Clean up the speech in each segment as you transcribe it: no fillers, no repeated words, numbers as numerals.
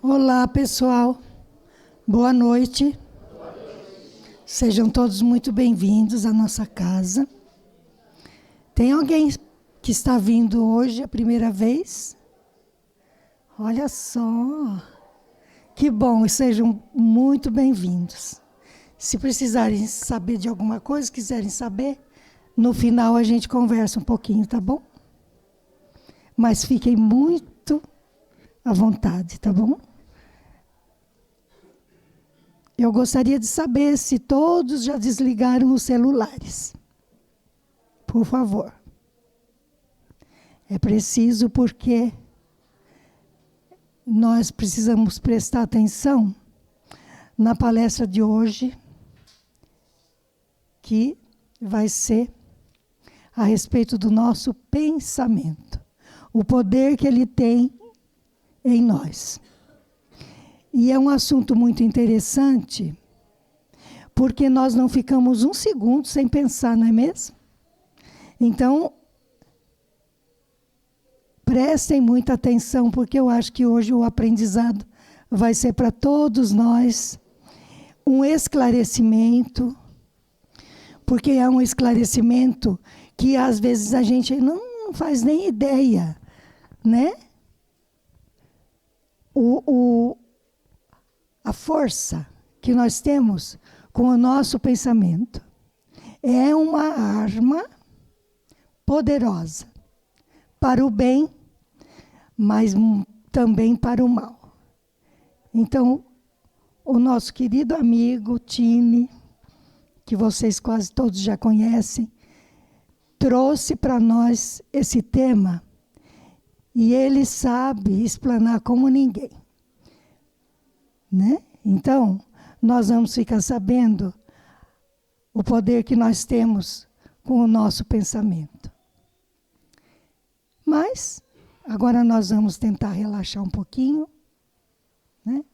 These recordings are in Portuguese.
Olá, pessoal. Boa noite. Sejam todos muito bem-vindos à nossa casa. Tem alguém que está vindo hoje a primeira vez? Olha só. Que bom, e sejam muito bem-vindos. Se precisarem saber de alguma coisa, quiserem saber, no final a gente conversa um pouquinho, tá bom? Mas fiquem muito à vontade, tá bom? Eu gostaria de saber se todos já desligaram os celulares. Por favor. É preciso porque nós precisamos prestar atenção na palestra de hoje, que vai ser a respeito do nosso pensamento, o poder que ele tem em nós. E é um assunto muito interessante, porque nós não ficamos um segundo sem pensar, não é mesmo? Então, prestem muita atenção, porque eu acho que hoje o aprendizado vai ser para todos nós um esclarecimento, porque é um esclarecimento que às vezes a gente não faz nem ideia, né? A força que nós temos com o nosso pensamento é uma arma poderosa para o bem, mas também para o mal. Então, o nosso querido amigo Tini, que vocês quase todos já conhecem, trouxe para nós esse tema e ele sabe explanar como ninguém. Né? Então, nós vamos ficar sabendo o poder que nós temos com o nosso pensamento. Mas, agora nós vamos tentar relaxar um pouquinho, né?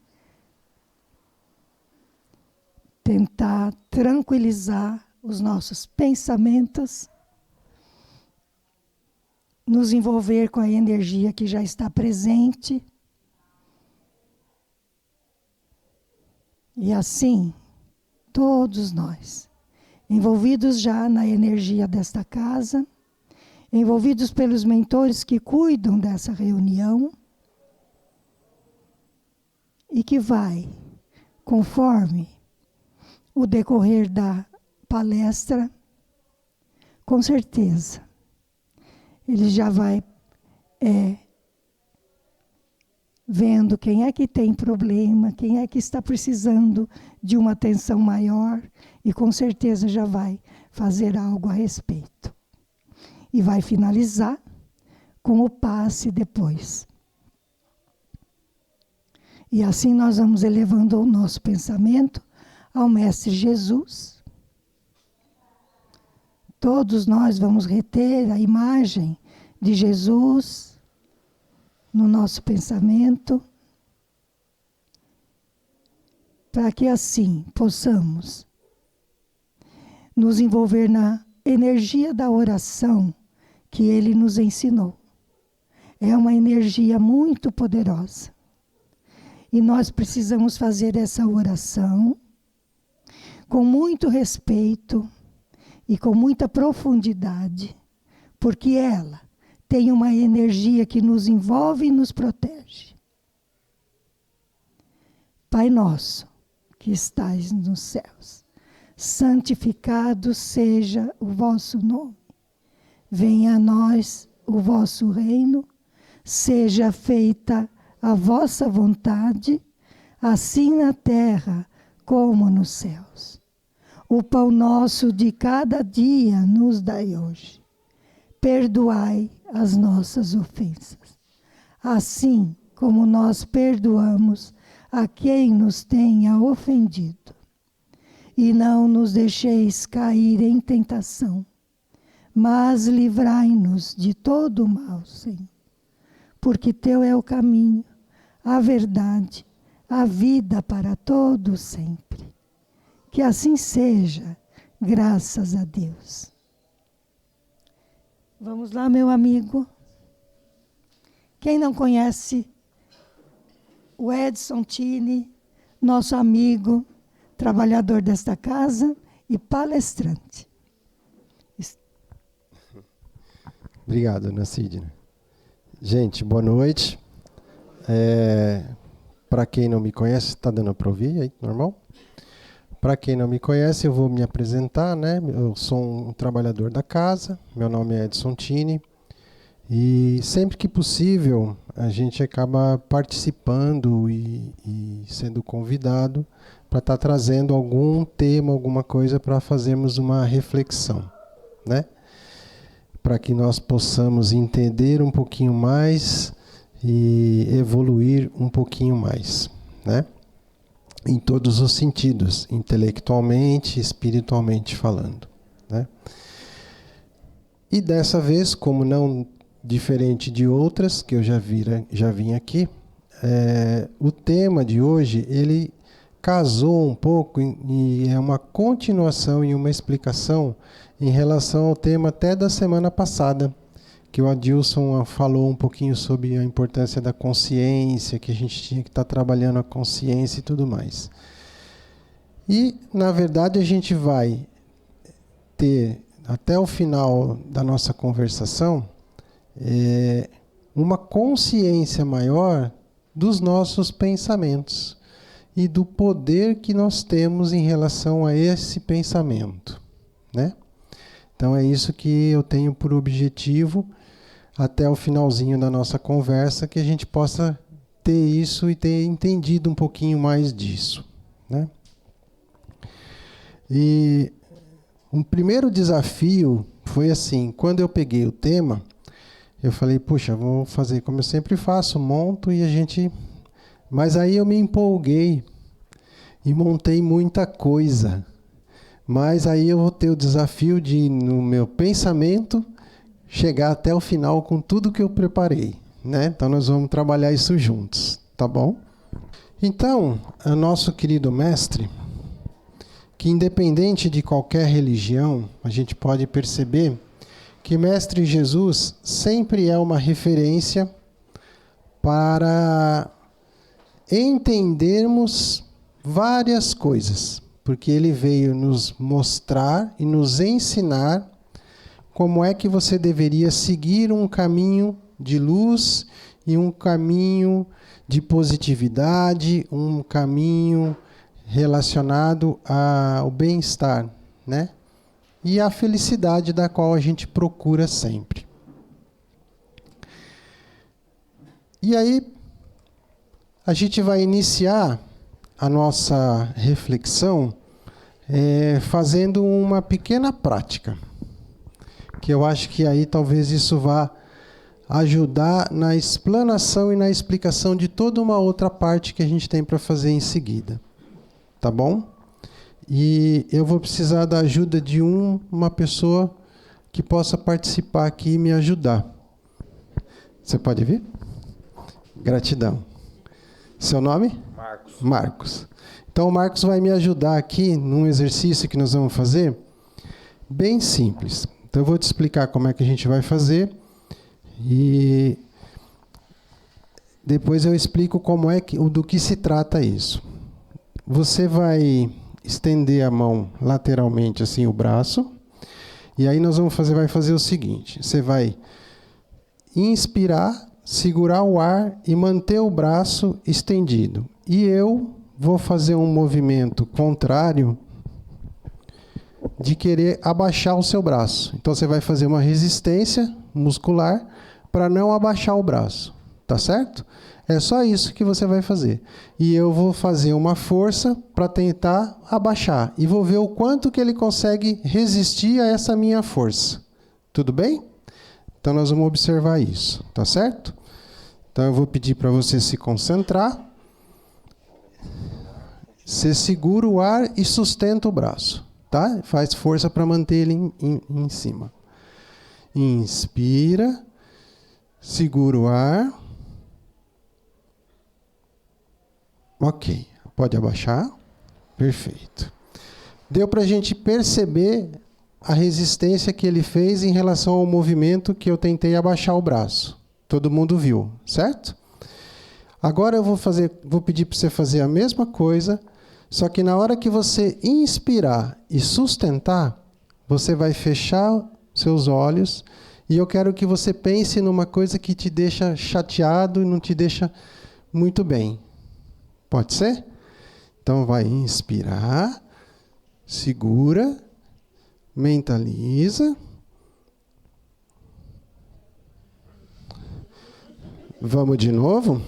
Tentar tranquilizar os nossos pensamentos, nos envolver com a energia que já está presente. E assim, todos nós, envolvidos já na energia desta casa, envolvidos pelos mentores que cuidam dessa reunião, e que vai, conforme o decorrer da palestra, com certeza, ele já vai vendo quem é que tem problema, quem é que está precisando de uma atenção maior, e com certeza já vai fazer algo a respeito. E vai finalizar com o passe depois. E assim nós vamos elevando o nosso pensamento ao Mestre Jesus. Todos nós vamos reter a imagem de Jesus no nosso pensamento, para que assim possamos nos envolver na energia da oração que ele nos ensinou. É uma energia muito poderosa. E nós precisamos fazer essa oração com muito respeito e com muita profundidade, porque ela tem uma energia que nos envolve e nos protege. Pai nosso, que estais nos céus, santificado seja o vosso nome. Venha a nós o vosso reino, seja feita a vossa vontade, assim na terra como nos céus. O pão nosso de cada dia nos dai hoje. Perdoai as nossas ofensas, assim como nós perdoamos a quem nos tenha ofendido. E não nos deixeis cair em tentação, mas livrai-nos de todo o mal, Senhor. Porque teu é o caminho, a verdade, a vida para todos sempre. Que assim seja, graças a Deus. Vamos lá, meu amigo. Quem não conhece o Edson Tini, nosso amigo, trabalhador desta casa e palestrante. Obrigado, Ana Sidney. Gente, boa noite. Para quem não me conhece, está dando para ouvir aí, normal? Para quem não me conhece, eu vou me apresentar, né? Eu sou um trabalhador da casa, meu nome é Edson Tini, e sempre que possível a gente acaba participando e sendo convidado para estar trazendo algum tema, alguma coisa para fazermos uma reflexão, né? Para que nós possamos entender um pouquinho mais e evoluir um pouquinho mais, né? Em todos os sentidos, intelectualmente, espiritualmente falando, né? E dessa vez, como não diferente de outras que eu já vim aqui, o tema de hoje, ele casou um pouco e é uma continuação e uma explicação em relação ao tema até da semana passada, que o Adilson falou um pouquinho sobre a importância da consciência, que a gente tinha que estar trabalhando a consciência e tudo mais. E, na verdade, a gente vai ter, até o final da nossa conversação, uma consciência maior dos nossos pensamentos e do poder que nós temos em relação a esse pensamento, né? Então é isso que eu tenho por objetivo até o finalzinho da nossa conversa, que a gente possa ter isso e ter entendido um pouquinho mais disso, né? E um primeiro desafio foi assim, quando eu peguei o tema, eu falei, puxa, vou fazer como eu sempre faço, monto e a gente... Mas aí eu me empolguei e montei muita coisa. Mas aí eu vou ter o desafio de, no meu pensamento, chegar até o final com tudo que eu preparei, né? Então nós vamos trabalhar isso juntos, tá bom? Então, o nosso querido mestre, que independente de qualquer religião, a gente pode perceber que Mestre Jesus sempre é uma referência para entendermos várias coisas, porque ele veio nos mostrar e nos ensinar como é que você deveria seguir um caminho de luz e um caminho de positividade, um caminho relacionado ao bem-estar, né? E a felicidade da qual a gente procura sempre. E aí, a gente vai iniciar a nossa reflexão fazendo uma pequena prática, que eu acho que aí talvez isso vá ajudar na explanação e na explicação de toda uma outra parte que a gente tem para fazer em seguida. Tá bom? E eu vou precisar da ajuda de uma pessoa que possa participar aqui e me ajudar. Você pode vir? Gratidão. Seu nome? Marcos. Marcos. Então o Marcos vai me ajudar aqui num exercício que nós vamos fazer bem simples. Então eu vou te explicar como é que a gente vai fazer e depois eu explico como é do que se trata isso. Você vai estender a mão lateralmente, assim, o braço. E aí nós vai fazer o seguinte. Você vai inspirar, segurar o ar e manter o braço estendido. E eu vou fazer um movimento contrário de querer abaixar o seu braço. Então você vai fazer uma resistência muscular para não abaixar o braço. Tá certo? É só isso que você vai fazer. E eu vou fazer uma força para tentar abaixar. E vou ver o quanto que ele consegue resistir a essa minha força. Tudo bem? Então nós vamos observar isso. Tá certo? Então eu vou pedir para você se concentrar. Você segura o ar e sustenta o braço. Tá? Faz força para manter ele em cima. Inspira. Segura o ar. Ok, pode abaixar. Perfeito. Deu para a gente perceber a resistência que ele fez em relação ao movimento que eu tentei abaixar o braço. Todo mundo viu, certo? Agora eu vou pedir para você fazer a mesma coisa, só que na hora que você inspirar e sustentar, você vai fechar seus olhos e eu quero que você pense numa coisa que te deixa chateado e não te deixa muito bem. Pode ser? Então vai inspirar, segura, mentaliza. Vamos de novo?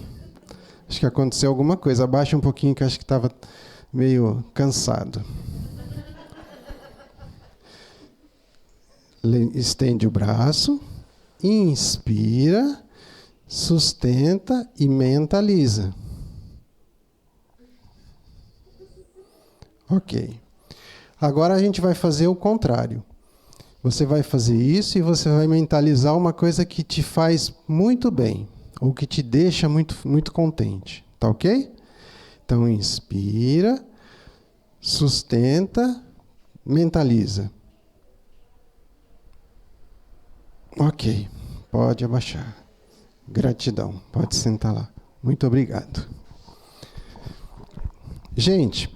Acho que aconteceu alguma coisa. Abaixa um pouquinho que acho que estava meio cansado. Estende o braço, inspira, sustenta e mentaliza. Ok. Agora a gente vai fazer o contrário. Você vai fazer isso e você vai mentalizar uma coisa que te faz muito bem, ou que te deixa muito, muito contente. Tá ok? Então, inspira, sustenta, mentaliza. Ok, pode abaixar. Gratidão, pode sentar lá. Muito obrigado. Gente,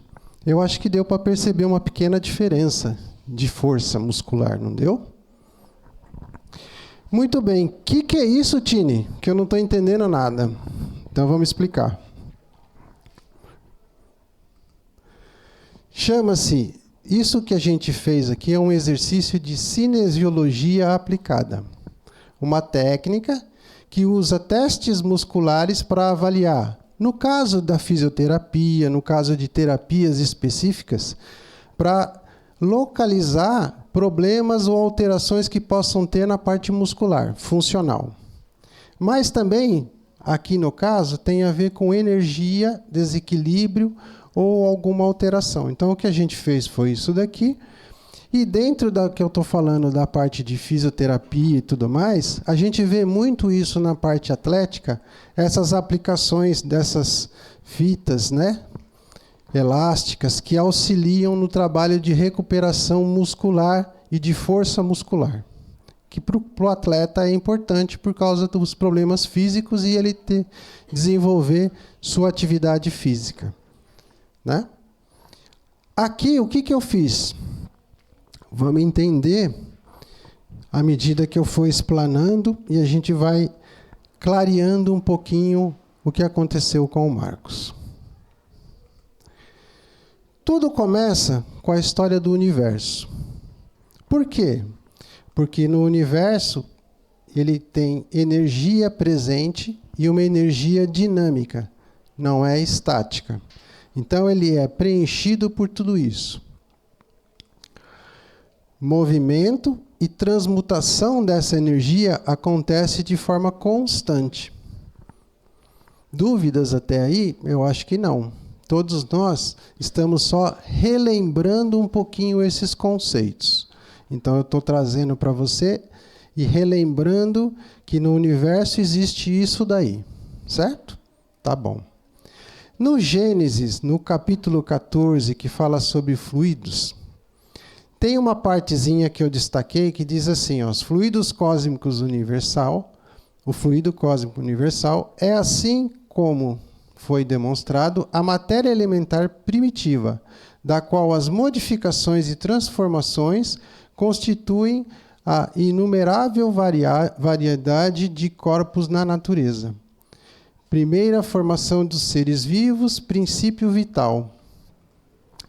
eu acho que deu para perceber uma pequena diferença de força muscular, não deu? Muito bem. O que é isso, Tini? Que eu não estou entendendo nada. Então vamos explicar. Chama-se, isso que a gente fez aqui é um exercício de cinesiologia aplicada. Uma técnica que usa testes musculares para avaliar, no caso da fisioterapia, no caso de terapias específicas, para localizar problemas ou alterações que possam ter na parte muscular, funcional. Mas também, aqui no caso, tem a ver com energia, desequilíbrio ou alguma alteração. Então, o que a gente fez foi isso daqui. E dentro da que eu estou falando da parte de fisioterapia e tudo mais, a gente vê muito isso na parte atlética, essas aplicações dessas fitas, né, elásticas, que auxiliam no trabalho de recuperação muscular e de força muscular, que para o atleta é importante por causa dos problemas físicos e ele desenvolver sua atividade física. Né? Aqui, o que eu fiz? Vamos entender à medida que eu for explanando e a gente vai clareando um pouquinho o que aconteceu com o Marcos. Tudo começa com a história do universo. Por quê? Porque no universo ele tem energia presente e uma energia dinâmica, não é estática. Então ele é preenchido por tudo isso. Movimento e transmutação dessa energia acontece de forma constante. Dúvidas até aí? Eu acho que não. Todos nós estamos só relembrando um pouquinho esses conceitos. Então eu estou trazendo para você e relembrando que no universo existe isso daí. Certo? Tá bom. No Gênesis, no capítulo 14, que fala sobre fluidos, tem uma partezinha que eu destaquei que diz assim, ó, os fluidos cósmicos universal, o fluido cósmico universal é assim como foi demonstrado a matéria elementar primitiva, da qual as modificações e transformações constituem a inumerável variedade de corpos na natureza. Primeira formação dos seres vivos, princípio vital.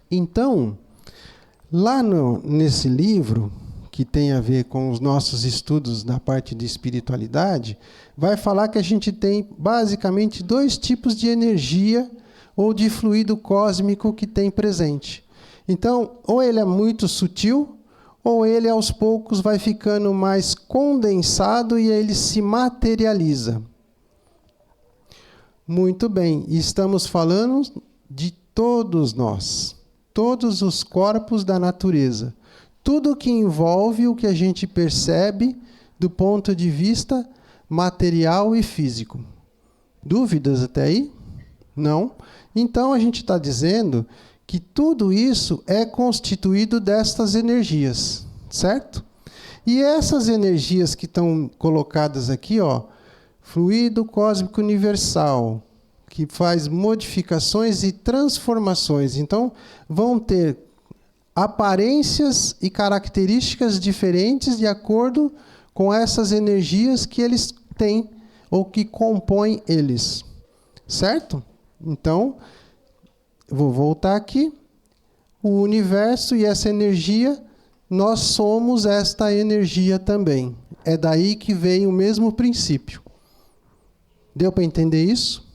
Então, lá nesse livro, que tem a ver com os nossos estudos na parte de espiritualidade, vai falar que a gente tem basicamente 2 tipos de energia ou de fluido cósmico que tem presente. Então, ou ele é muito sutil, ou ele aos poucos vai ficando mais condensado e ele se materializa. Muito bem, estamos falando de todos nós, todos os corpos da natureza, tudo que envolve o que a gente percebe do ponto de vista material e físico. Dúvidas até aí? Não? Então a gente está dizendo que tudo isso é constituído destas energias, certo? E essas energias que estão colocadas aqui, ó, fluido cósmico universal, que faz modificações e transformações. Então, vão ter aparências e características diferentes de acordo com essas energias que eles têm ou que compõem eles. Certo? Então, vou voltar aqui. O universo e essa energia, nós somos esta energia também. É daí que vem o mesmo princípio. Deu para entender isso?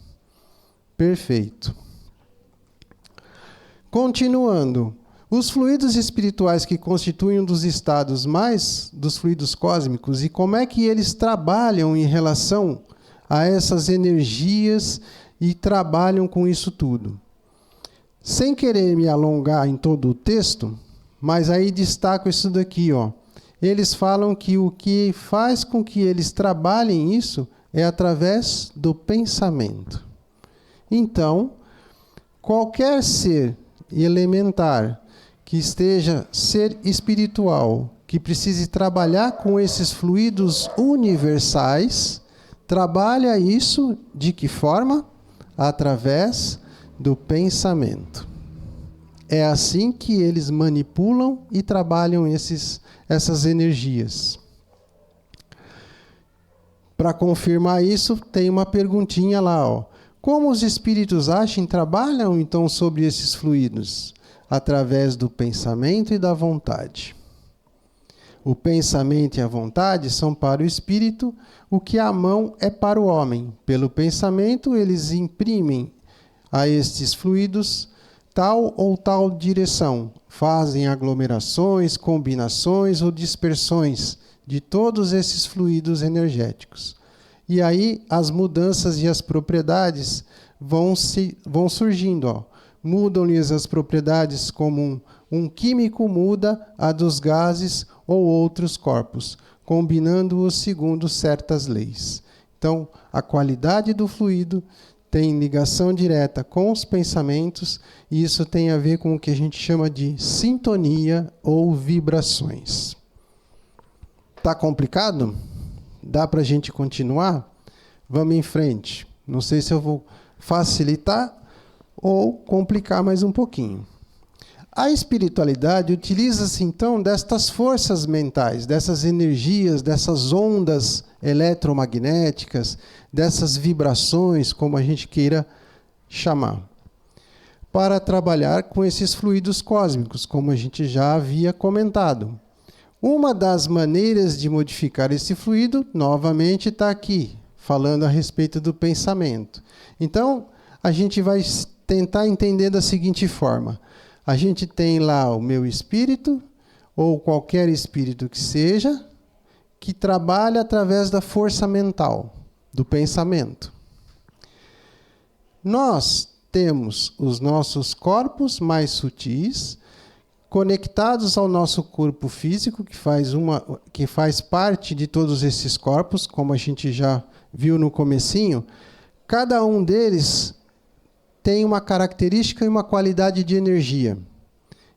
Perfeito. Continuando. Os fluidos espirituais que constituem um dos estados mais dos fluidos cósmicos e como é que eles trabalham em relação a essas energias e trabalham com isso tudo. Sem querer me alongar em todo o texto, mas aí destaco isso daqui, ó. Eles falam que o que faz com que eles trabalhem isso é através do pensamento. Então, qualquer ser elementar que esteja ser espiritual, que precise trabalhar com esses fluidos universais, trabalha isso de que forma? Através do pensamento. É assim que eles manipulam e trabalham essas energias. Para confirmar isso, tem uma perguntinha lá, ó. Como os espíritos agem, trabalham então sobre esses fluidos? Através do pensamento e da vontade. O pensamento e a vontade são para o espírito o que a mão é para o homem. Pelo pensamento, eles imprimem a estes fluidos tal ou tal direção. Fazem aglomerações, combinações ou dispersões de todos esses fluidos energéticos. E aí as mudanças e as propriedades vão surgindo. Ó. Mudam-lhes as propriedades como um químico muda a dos gases ou outros corpos, combinando-os segundo certas leis. Então, a qualidade do fluido tem ligação direta com os pensamentos, e isso tem a ver com o que a gente chama de sintonia ou vibrações. Tá complicado? Dá para a gente continuar? Vamos em frente. Não sei se eu vou facilitar ou complicar mais um pouquinho. A espiritualidade utiliza-se, então, destas forças mentais, dessas energias, dessas ondas eletromagnéticas, dessas vibrações, como a gente queira chamar, para trabalhar com esses fluidos cósmicos, como a gente já havia comentado. Uma das maneiras de modificar esse fluido, novamente, está aqui, falando a respeito do pensamento. Então, a gente vai tentar entender da seguinte forma. A gente tem lá o meu espírito, ou qualquer espírito que seja, que trabalha através da força mental, do pensamento. Nós temos os nossos corpos mais sutis, conectados ao nosso corpo físico, que faz parte de todos esses corpos, como a gente já viu no comecinho. Cada um deles tem uma característica e uma qualidade de energia.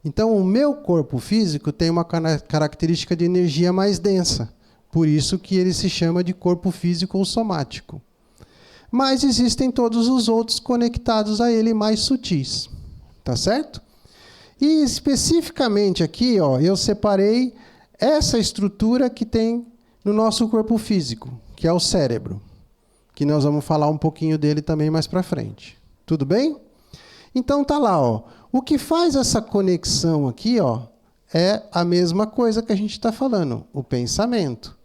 Então, o meu corpo físico tem uma característica de energia mais densa. Por isso que ele se chama de corpo físico ou somático. Mas existem todos os outros conectados a ele mais sutis. Tá certo? E especificamente aqui, ó, eu separei essa estrutura que tem no nosso corpo físico, que é o cérebro. Que nós vamos falar um pouquinho dele também mais para frente. Tudo bem? Então tá lá, ó. O que faz essa conexão aqui, ó, é a mesma coisa que a gente está falando, o pensamento.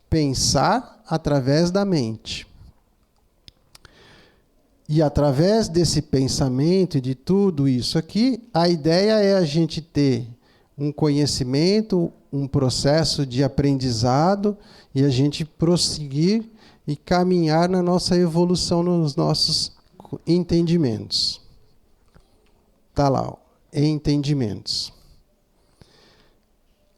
Pensar através da mente. E através desse pensamento e de tudo isso aqui, a ideia é a gente ter um conhecimento, um processo de aprendizado e a gente prosseguir e caminhar na nossa evolução, nos nossos entendimentos. Está lá, ó, entendimentos.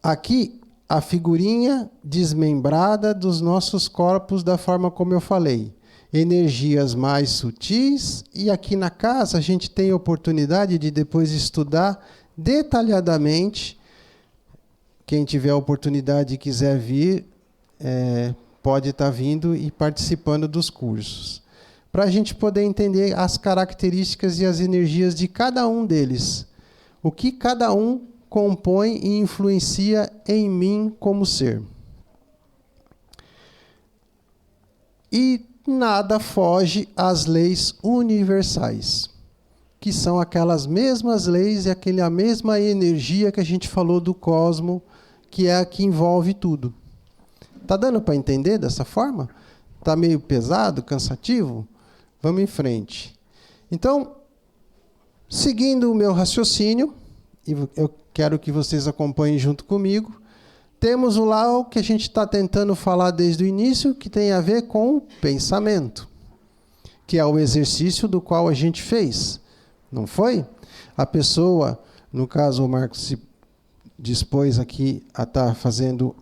Aqui, a figurinha desmembrada dos nossos corpos da forma como eu falei. Energias mais sutis, e aqui na casa a gente tem a oportunidade de depois estudar detalhadamente. Quem tiver a oportunidade e quiser vir, pode estar vindo e participando dos cursos, para a gente poder entender as características e as energias de cada um deles. O que cada um compõe e influencia em mim como ser. E nada foge às leis universais, que são aquelas mesmas leis e aquela mesma energia que a gente falou do cosmo, que é a que envolve tudo. Tá dando para entender dessa forma? Tá meio pesado, cansativo? Vamos em frente. Então, seguindo o meu raciocínio, e eu quero que vocês acompanhem junto comigo, temos lá o que a gente está tentando falar desde o início, que tem a ver com o pensamento, que é o exercício do qual a gente fez, não foi? A pessoa, no caso o Marcos se dispôs aqui a estar fazendo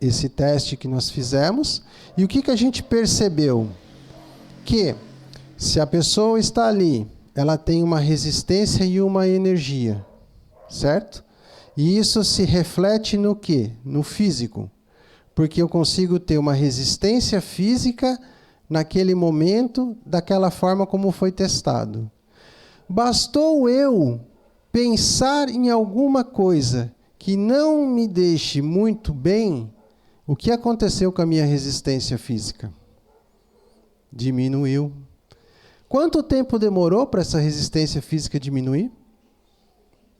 esse teste que nós fizemos, e o que a gente percebeu? Que se a pessoa está ali, ela tem uma resistência e uma energia, certo? E isso se reflete no quê? No físico. Porque eu consigo ter uma resistência física naquele momento, daquela forma como foi testado. Bastou eu pensar em alguma coisa que não me deixe muito bem, o que aconteceu com a minha resistência física? Diminuiu. Quanto tempo demorou para essa resistência física diminuir?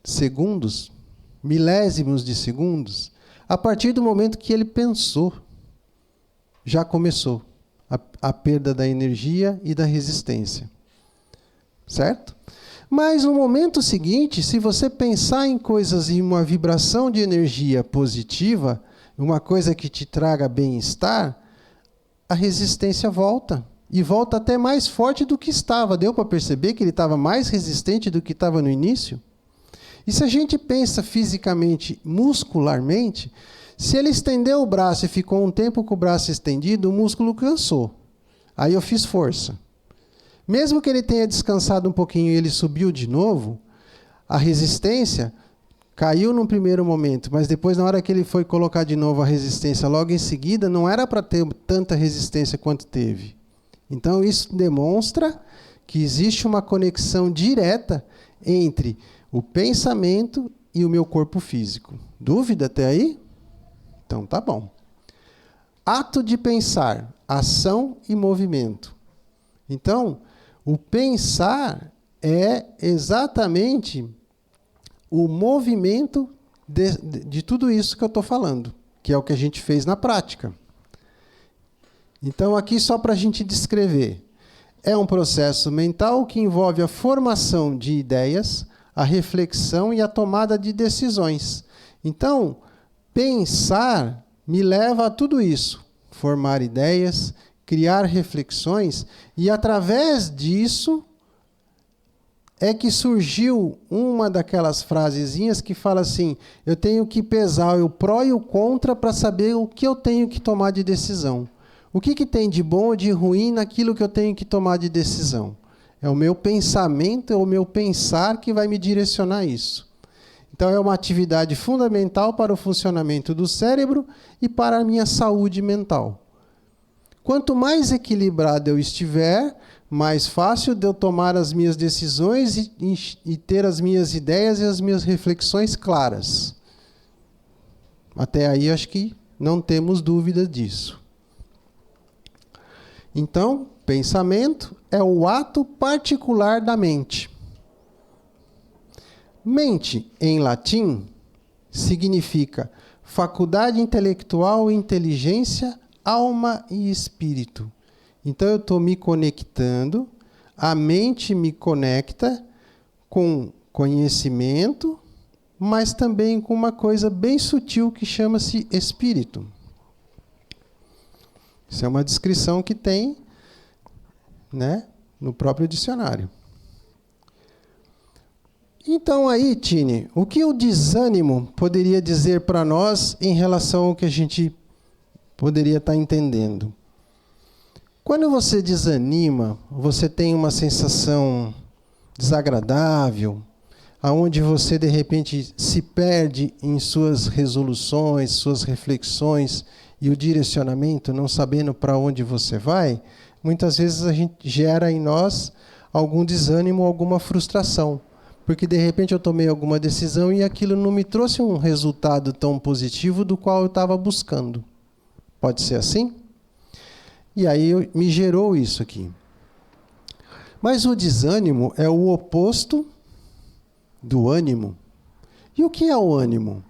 Segundos. Milésimos de segundos, a partir do momento que ele pensou, já começou a perda da energia e da resistência. Certo? Mas no momento seguinte, se você pensar em coisas em uma vibração de energia positiva, uma coisa que te traga bem-estar, a resistência volta. E volta até mais forte do que estava. Deu para perceber que ele estava mais resistente do que estava no início? E se a gente pensa fisicamente, muscularmente, se ele estendeu o braço e ficou um tempo com o braço estendido, o músculo cansou. Aí eu fiz força. Mesmo que ele tenha descansado um pouquinho e ele subiu de novo, a resistência caiu no primeiro momento, mas depois, na hora que ele foi colocar de novo a resistência, logo em seguida, não era para ter tanta resistência quanto teve. Então, isso demonstra que existe uma conexão direta entre o pensamento e o meu corpo físico. Dúvida até aí? Então tá bom. Ato de pensar, ação e movimento. Então, o pensar é exatamente o movimento de tudo isso que eu estou falando, que é o que a gente fez na prática. Então, aqui só para a gente descrever. É um processo mental que envolve a formação de ideias, a reflexão e a tomada de decisões. Então, pensar me leva a tudo isso. Formar ideias, criar reflexões, e através disso é que surgiu uma daquelas frasezinhas que fala assim: eu tenho que pesar o pró e o contra para saber o que eu tenho que tomar de decisão. O que tem de bom ou de ruim naquilo que eu tenho que tomar de decisão? É o meu pensamento, é o meu pensar que vai me direcionar isso. Então, é uma atividade fundamental para o funcionamento do cérebro e para a minha saúde mental. Quanto mais equilibrado eu estiver, mais fácil de eu tomar as minhas decisões e ter as minhas ideias e as minhas reflexões claras. Até aí, acho que não temos dúvida disso. Então, pensamento é o ato particular da mente. Mente, em latim, significa faculdade intelectual, inteligência, alma e espírito. Então, eu estou me conectando, a mente me conecta com conhecimento, mas também com uma coisa bem sutil que chama-se espírito. Isso é uma descrição que tem, né, no próprio dicionário. Então aí, Tine, o que o desânimo poderia dizer para nós em relação ao que a gente poderia estar entendendo? Quando você desanima, você tem uma sensação desagradável, aonde você de repente se perde em suas resoluções, suas reflexões e o direcionamento, não sabendo para onde você vai, muitas vezes a gente gera em nós algum desânimo, alguma frustração. Porque de repente eu tomei alguma decisão e aquilo não me trouxe um resultado tão positivo do qual eu estava buscando. Pode ser assim? E aí me gerou isso aqui. Mas o desânimo é o oposto do ânimo. E o que é o ânimo?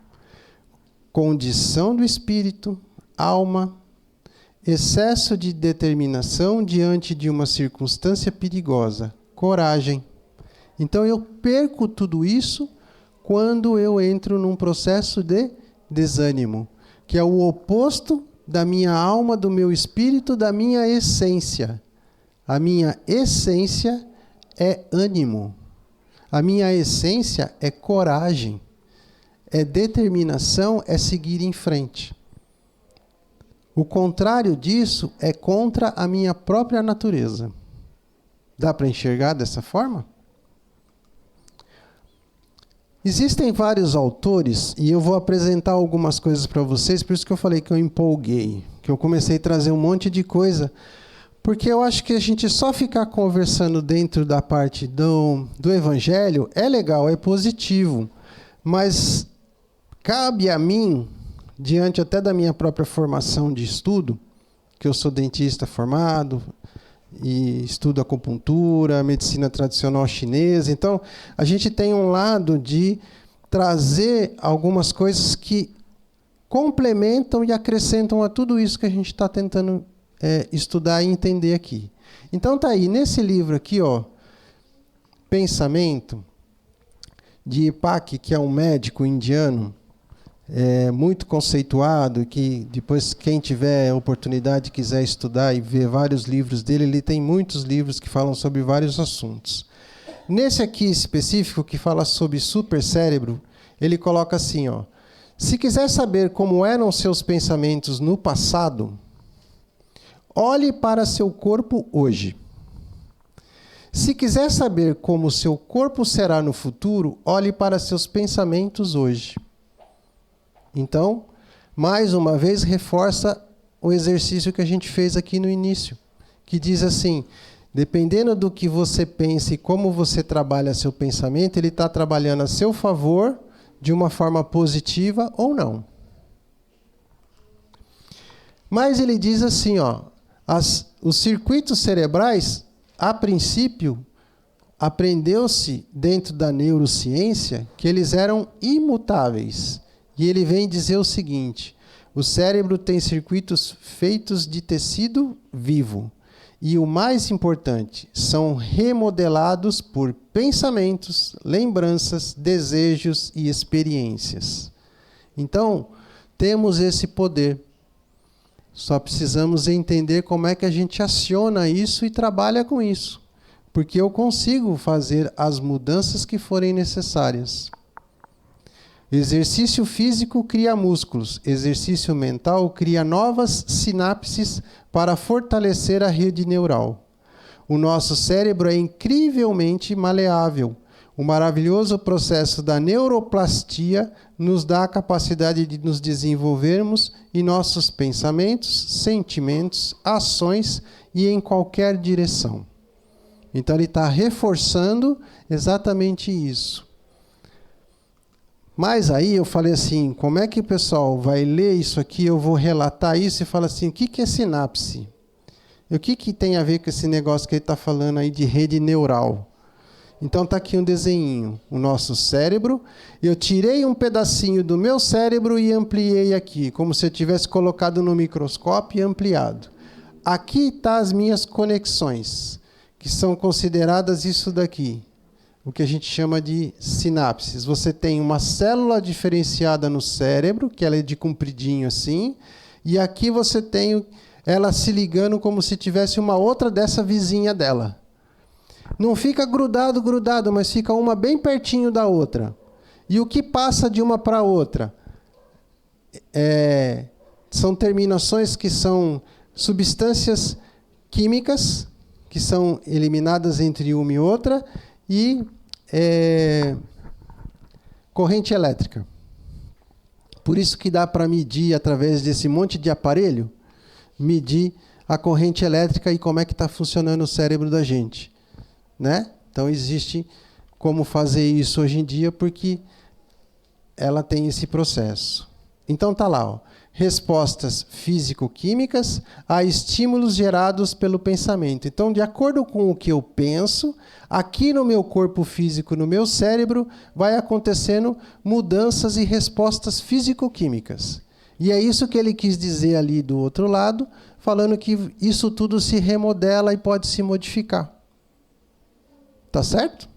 Condição do espírito, alma, excesso de determinação diante de uma circunstância perigosa, coragem. Então eu perco tudo isso quando eu entro num processo de desânimo, que é o oposto da minha alma, do meu espírito, da minha essência. A minha essência é ânimo. A minha essência é coragem. É determinação, é seguir em frente. O contrário disso é contra a minha própria natureza. Dá para enxergar dessa forma? Existem vários autores, e eu vou apresentar algumas coisas para vocês, por isso que eu falei que eu empolguei, que eu comecei a trazer um monte de coisa, porque eu acho que a gente só ficar conversando dentro da parte do Evangelho é legal, é positivo, mas cabe a mim, diante até da minha própria formação de estudo, que eu sou dentista formado, e estudo acupuntura, medicina tradicional chinesa. Então, a gente tem um lado de trazer algumas coisas que complementam e acrescentam a tudo isso que a gente está tentando estudar e entender aqui. Então, tá aí, nesse livro aqui, ó, Pensamento, de Ipak, que é um médico indiano, muito conceituado, que depois quem tiver oportunidade quiser estudar e ver vários livros dele, ele tem muitos livros que falam sobre vários assuntos. Nesse aqui específico, que fala sobre supercérebro, ele coloca assim, ó: se quiser saber como eram seus pensamentos no passado, olhe para seu corpo hoje. Se quiser saber como seu corpo será no futuro, olhe para seus pensamentos hoje. Então, mais uma vez, reforça o exercício que a gente fez aqui no início, que diz assim, dependendo do que você pensa e como você trabalha seu pensamento, ele está trabalhando a seu favor, de uma forma positiva ou não. Mas ele diz assim, ó, os circuitos cerebrais, a princípio, aprendeu-se dentro da neurociência que eles eram imutáveis. E ele vem dizer o seguinte: o cérebro tem circuitos feitos de tecido vivo. E o mais importante, são remodelados por pensamentos, lembranças, desejos e experiências. Então, temos esse poder. Só precisamos entender como é que a gente aciona isso e trabalha com isso. Porque eu consigo fazer as mudanças que forem necessárias. Exercício físico cria músculos. Exercício mental cria novas sinapses para fortalecer a rede neural. O nosso cérebro é incrivelmente maleável. O maravilhoso processo da neuroplastia nos dá a capacidade de nos desenvolvermos em nossos pensamentos, sentimentos, ações e em qualquer direção. Então ele está reforçando exatamente isso. Mas aí eu falei assim, como é que o pessoal vai ler isso aqui, eu vou relatar isso e fala assim, o que é sinapse? E o que tem a ver com esse negócio que ele está falando aí de rede neural? Então está aqui um desenho, o nosso cérebro, eu tirei um pedacinho do meu cérebro e ampliei aqui, como se eu tivesse colocado no microscópio e ampliado. Aqui estão as minhas conexões, que são consideradas isso daqui. O que a gente chama de sinapses. Você tem uma célula diferenciada no cérebro, que ela é de compridinho assim, e aqui você tem ela se ligando como se tivesse uma outra dessa vizinha dela. Não fica grudado, mas fica uma bem pertinho da outra. E o que passa de uma para outra? São terminações que são substâncias químicas, que são eliminadas entre uma e outra, e corrente elétrica. Por isso que dá para medir, através desse monte de aparelho, medir a corrente elétrica e como é que está funcionando o cérebro da gente, né? Então existe como fazer isso hoje em dia porque ela tem esse processo. Então tá lá, ó, respostas físico-químicas a estímulos gerados pelo pensamento. Então, de acordo com o que eu penso, aqui no meu corpo físico, no meu cérebro, vai acontecendo mudanças e respostas físico-químicas. E é isso que ele quis dizer ali do outro lado, falando que isso tudo se remodela e pode se modificar. Tá certo?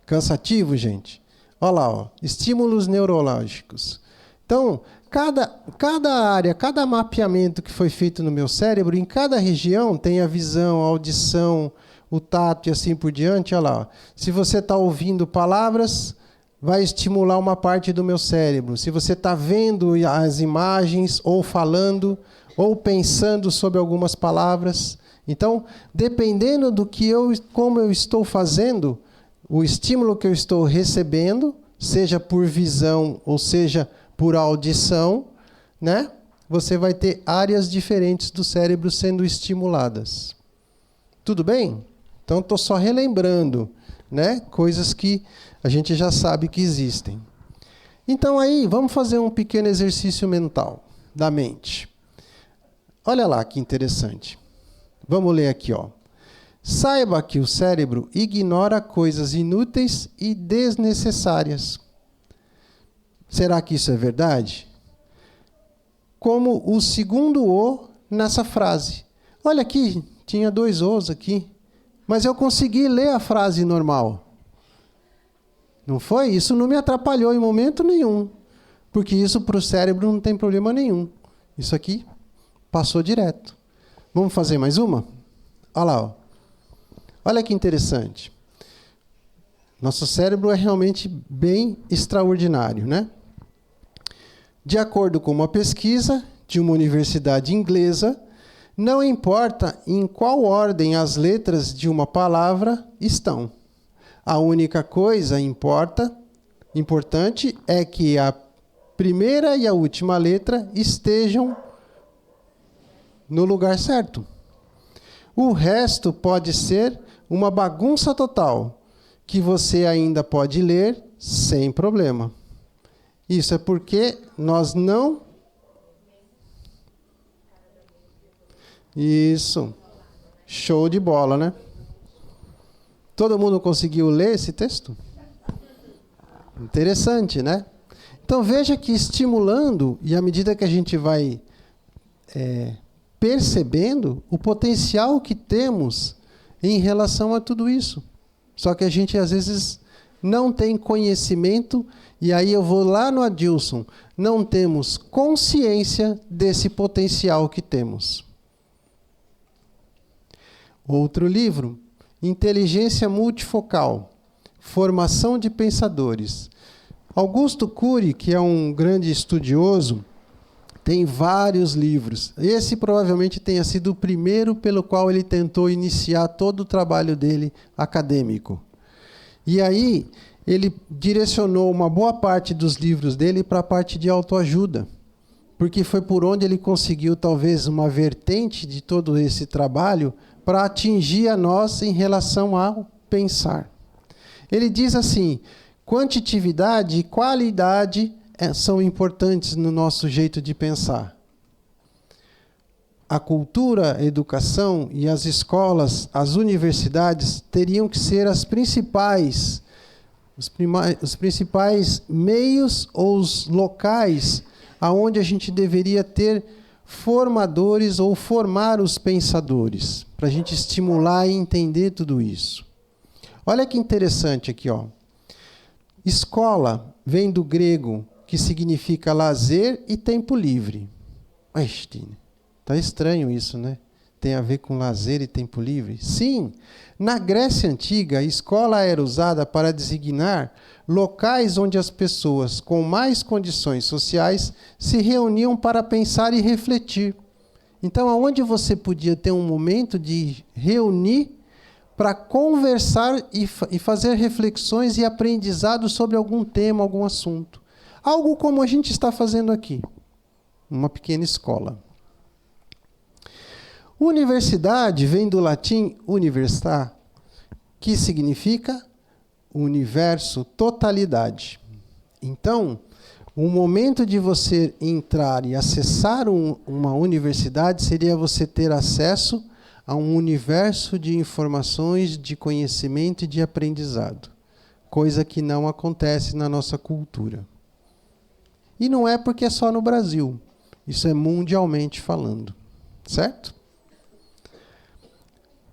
Cansativo, gente? Olha lá, ó, estímulos neurológicos. Então, cada área, cada mapeamento que foi feito no meu cérebro, em cada região tem a visão, a audição, o tato e assim por diante. Olha lá, ó. Se você está ouvindo palavras, vai estimular uma parte do meu cérebro. Se você está vendo as imagens, ou falando, ou pensando sobre algumas palavras. Então, dependendo do que como eu estou fazendo, o estímulo que eu estou recebendo, seja por visão ou seja por audição, né? Você vai ter áreas diferentes do cérebro sendo estimuladas. Tudo bem? Então, estou só relembrando, né? Coisas que a gente já sabe que existem. Então, aí, vamos fazer um pequeno exercício mental da mente. Olha lá que interessante. Vamos ler aqui, ó. Saiba que o cérebro ignora coisas inúteis e desnecessárias. Será que isso é verdade? Como o segundo O nessa frase. Olha aqui, tinha 2 Os aqui. Mas eu consegui ler a frase normal. Não foi? Isso não me atrapalhou em momento nenhum. Porque isso para o cérebro não tem problema nenhum. Isso aqui passou direto. Vamos fazer mais uma? Olha lá, ó. Olha que interessante. Nosso cérebro é realmente bem extraordinário, né? De acordo com uma pesquisa de uma universidade inglesa, não importa em qual ordem as letras de uma palavra estão. A única coisa importante é que a primeira e a última letra estejam no lugar certo. O resto pode ser uma bagunça total, que você ainda pode ler sem problema. Isso é porque nós não... Isso. Show de bola, né? Todo mundo conseguiu ler esse texto? Interessante, né? Então veja que estimulando, e à medida que a gente vai percebendo o potencial que temos em relação a tudo isso. Só que a gente, às vezes, não tem conhecimento, e aí eu vou lá no Adilson, não temos consciência desse potencial que temos. Outro livro, Inteligência Multifocal, Formação de Pensadores. Augusto Cury, que é um grande estudioso, tem vários livros. Esse provavelmente tenha sido o primeiro pelo qual ele tentou iniciar todo o trabalho dele acadêmico. E aí, ele direcionou uma boa parte dos livros dele para a parte de autoajuda, porque foi por onde ele conseguiu, talvez, uma vertente de todo esse trabalho para atingir a nós em relação ao pensar. Ele diz assim, quantitatividade e qualidade são importantes no nosso jeito de pensar. A cultura, a educação e as escolas, as universidades teriam que ser os principais meios ou os locais aonde a gente deveria ter formadores ou formar os pensadores, para a gente estimular e entender tudo isso. Olha que interessante aqui, ó. Escola vem do grego, que significa lazer e tempo livre. Está estranho isso, né? Tem a ver com lazer e tempo livre? Sim, na Grécia Antiga, a escola era usada para designar locais onde as pessoas com mais condições sociais se reuniam para pensar e refletir. Então, aonde você podia ter um momento de reunir para conversar e fazer reflexões e aprendizado sobre algum tema, algum assunto. Algo como a gente está fazendo aqui, uma pequena escola. Universidade vem do latim universitar, que significa universo, totalidade. Então, o momento de você entrar e acessar uma universidade seria você ter acesso a um universo de informações, de conhecimento e de aprendizado. Coisa que não acontece na nossa cultura. E não é porque é só no Brasil. Isso é mundialmente falando. Certo?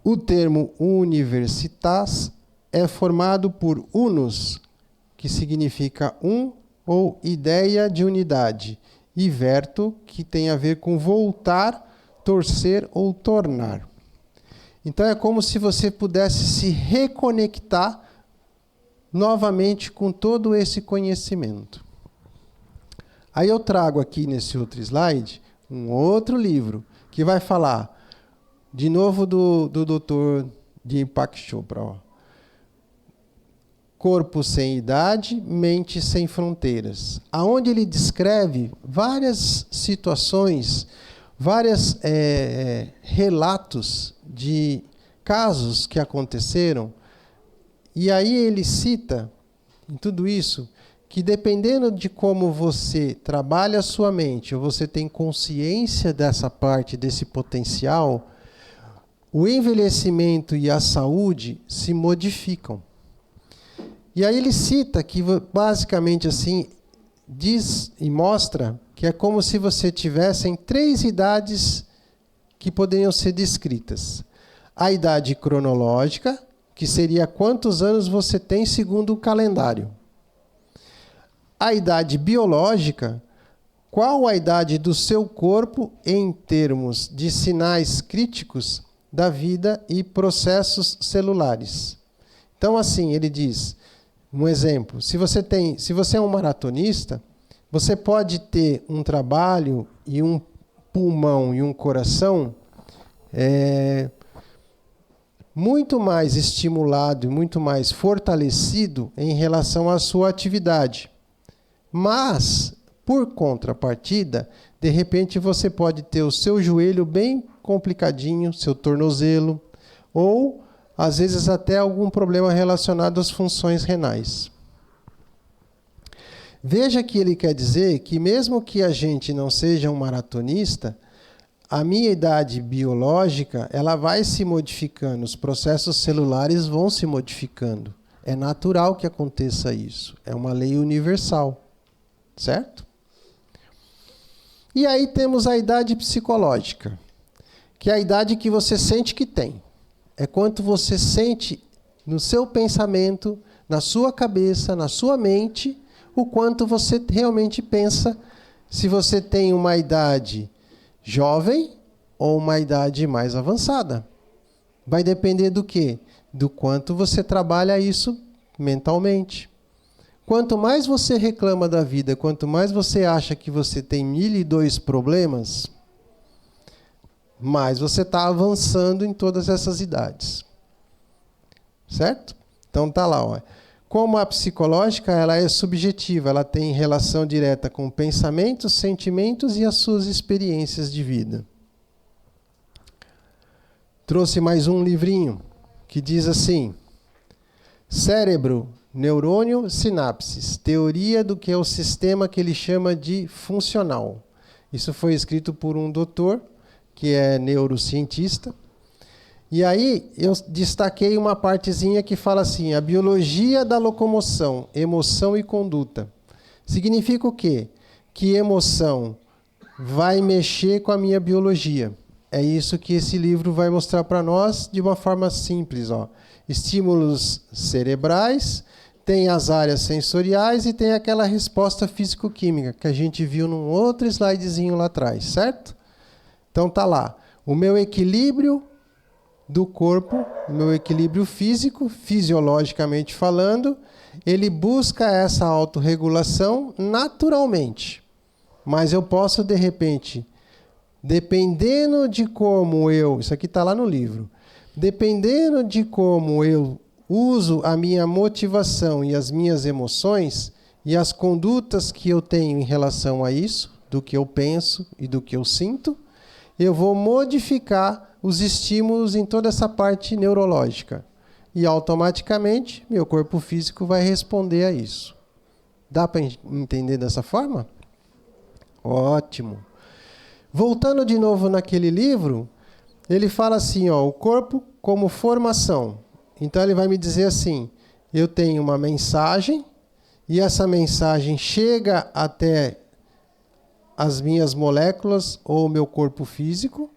O termo universitas é formado por unus, que significa um ou ideia de unidade, e verto, que tem a ver com voltar, torcer ou tornar. Então é como se você pudesse se reconectar novamente com todo esse conhecimento. Aí eu trago aqui nesse outro slide um outro livro que vai falar de novo do Dr. Deepak Chopra. Ó. Corpo sem idade, mente sem fronteiras. Aonde ele descreve várias situações, vários relatos de casos que aconteceram. E aí ele cita, em tudo isso, que dependendo de como você trabalha a sua mente, ou você tem consciência dessa parte, desse potencial, o envelhecimento e a saúde se modificam. E aí ele cita que, basicamente assim, diz e mostra que é como se você tivesse em 3 idades que poderiam ser descritas. A idade cronológica, que seria quantos anos você tem segundo o calendário. A idade biológica, qual a idade do seu corpo em termos de sinais críticos da vida e processos celulares. Então, assim, ele diz, um exemplo, se você é um maratonista, você pode ter um trabalho e um pulmão e um coração muito mais estimulado e muito mais fortalecido em relação à sua atividade. Mas, por contrapartida, de repente você pode ter o seu joelho bem complicadinho, seu tornozelo, ou às vezes até algum problema relacionado às funções renais. Veja que ele quer dizer que mesmo que a gente não seja um maratonista, a minha idade biológica, ela vai se modificando, os processos celulares vão se modificando. É natural que aconteça isso, é uma lei universal. Certo? E aí temos a idade psicológica, que é a idade que você sente que tem. É quanto você sente no seu pensamento, na sua cabeça, na sua mente, o quanto você realmente pensa se você tem uma idade jovem ou uma idade mais avançada. Vai depender do quê? Do quanto você trabalha isso mentalmente. Quanto mais você reclama da vida, quanto mais você acha que você tem 1002 problemas, mais você está avançando em todas essas idades. Certo? Então tá lá. Ó. Como a psicológica, ela é subjetiva, ela tem relação direta com pensamentos, sentimentos e as suas experiências de vida. Trouxe mais um livrinho que diz assim: Cérebro, neurônio, sinapses, teoria do que é o sistema que ele chama de funcional. Isso foi escrito por um doutor, que é neurocientista. E aí eu destaquei uma partezinha que fala assim, a biologia da locomoção, emoção e conduta. Significa o quê? Que emoção vai mexer com a minha biologia. É isso que esse livro vai mostrar para nós de uma forma simples. Ó. Estímulos cerebrais, tem as áreas sensoriais e tem aquela resposta físico-química que a gente viu num outro slidezinho lá atrás, certo? Então tá lá, o meu equilíbrio do corpo, o meu equilíbrio físico, fisiologicamente falando, ele busca essa autorregulação naturalmente. Mas eu posso, de repente, dependendo de como isso aqui está lá no livro, dependendo de como eu uso a minha motivação e as minhas emoções e as condutas que eu tenho em relação a isso, do que eu penso e do que eu sinto, eu vou modificar os estímulos em toda essa parte neurológica. E automaticamente, meu corpo físico vai responder a isso. Dá para entender dessa forma? Ótimo. Voltando de novo naquele livro, ele fala assim, ó, o corpo como formação. Então ele vai me dizer assim, eu tenho uma mensagem, e essa mensagem chega até as minhas moléculas ou o meu corpo físico.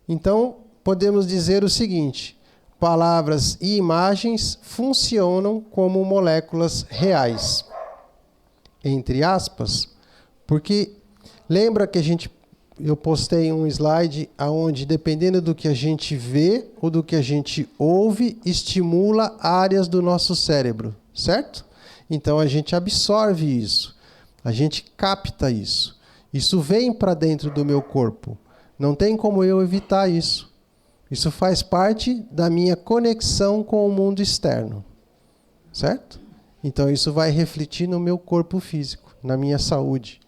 Então, podemos dizer o seguinte, palavras e imagens funcionam como moléculas reais. Entre aspas, porque lembra que eu postei um slide onde, dependendo do que a gente vê ou do que a gente ouve, estimula áreas do nosso cérebro, certo? Então a gente absorve isso, a gente capta isso. Isso vem para dentro do meu corpo. Não tem como eu evitar isso. Isso faz parte da minha conexão com o mundo externo, certo? Então isso vai refletir no meu corpo físico, na minha saúde.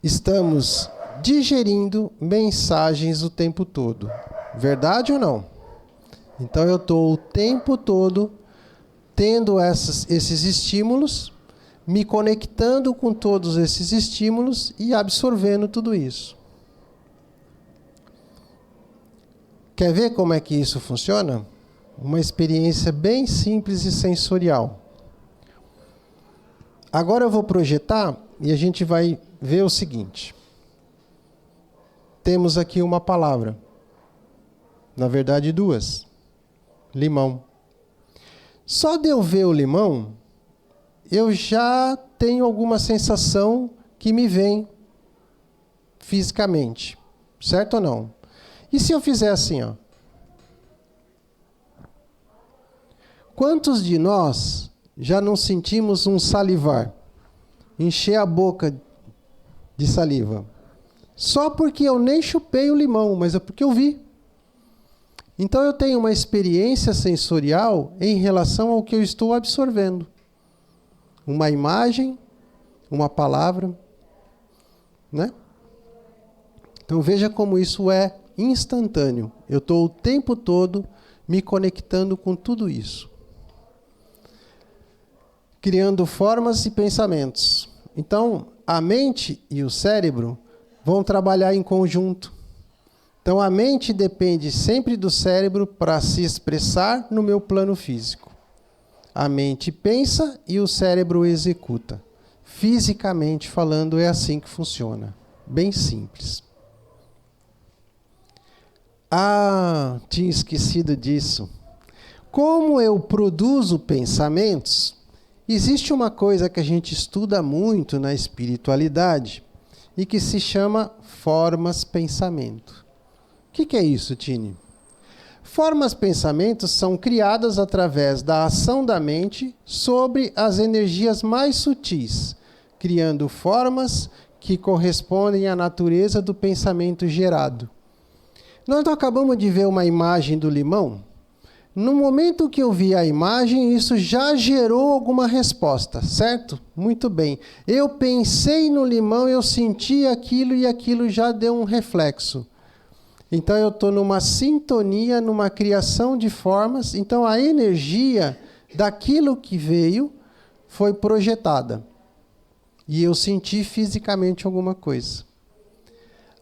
Estamos digerindo mensagens o tempo todo. Verdade ou não? Então eu estou o tempo todo tendo esses estímulos, me conectando com todos esses estímulos e absorvendo tudo isso. Quer ver como é que isso funciona? Uma experiência bem simples e sensorial. Agora eu vou projetar e a gente vai ver o seguinte. Temos aqui uma palavra. Na verdade, duas. Limão. Só de eu ver o limão, eu já tenho alguma sensação que me vem fisicamente. Certo ou não? E se eu fizer assim, ó? Quantos de nós já não sentimos um salivar? Encher a boca de saliva. Só porque eu nem chupei o limão, mas é porque eu vi. Então eu tenho uma experiência sensorial em relação ao que eu estou absorvendo. Uma imagem, uma palavra, né? Então veja como isso é instantâneo. Eu estou o tempo todo me conectando com tudo isso. Criando formas e pensamentos. Então, a mente e o cérebro vão trabalhar em conjunto. Então, a mente depende sempre do cérebro para se expressar no meu plano físico. A mente pensa e o cérebro executa. Fisicamente falando, é assim que funciona. Bem simples. Ah, tinha esquecido disso. Como eu produzo pensamentos, existe uma coisa que a gente estuda muito na espiritualidade e que se chama formas-pensamento. O que é isso, Tini? Formas-pensamentos são criadas através da ação da mente sobre as energias mais sutis, criando formas que correspondem à natureza do pensamento gerado. Nós não acabamos de ver uma imagem do limão? No momento que eu vi a imagem, isso já gerou alguma resposta, certo? Muito bem. Eu pensei no limão, eu senti aquilo e aquilo já deu um reflexo. Então eu estou numa sintonia, numa criação de formas. Então a energia daquilo que veio foi projetada. E eu senti fisicamente alguma coisa.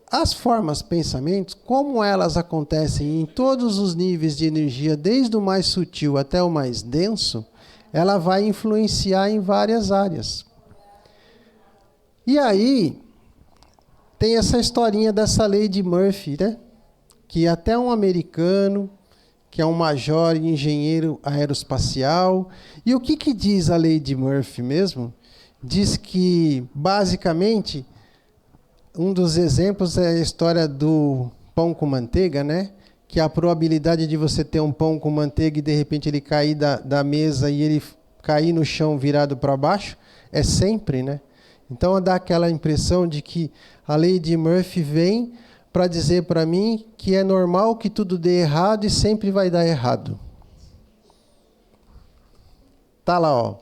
As formas pensamentos, como elas acontecem em todos os níveis de energia, desde o mais sutil até o mais denso, ela vai influenciar em várias áreas. E aí, tem essa historinha dessa lei de Murphy, né? Que até um americano, que é um major e engenheiro aeroespacial. E o que diz a lei de Murphy mesmo? Diz que, basicamente, um dos exemplos é a história do pão com manteiga, né? Que a probabilidade de você ter um pão com manteiga e de repente ele cair da mesa e ele cair no chão virado para baixo é sempre, né? Então dá aquela impressão de que a lei de Murphy vem para dizer para mim que é normal que tudo dê errado e sempre vai dar errado. Tá lá, ó.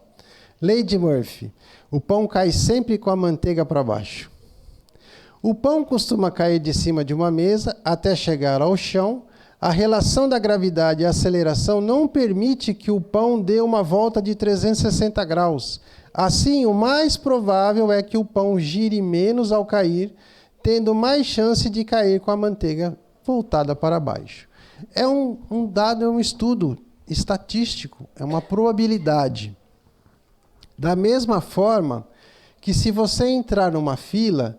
Lei de Murphy. O pão cai sempre com a manteiga para baixo. O pão costuma cair de cima de uma mesa até chegar ao chão. A relação da gravidade e a aceleração não permite que o pão dê uma volta de 360 graus. Assim, o mais provável é que o pão gire menos ao cair, tendo mais chance de cair com a manteiga voltada para baixo. É um dado, é um estudo estatístico, é uma probabilidade. Da mesma forma que se você entrar numa fila,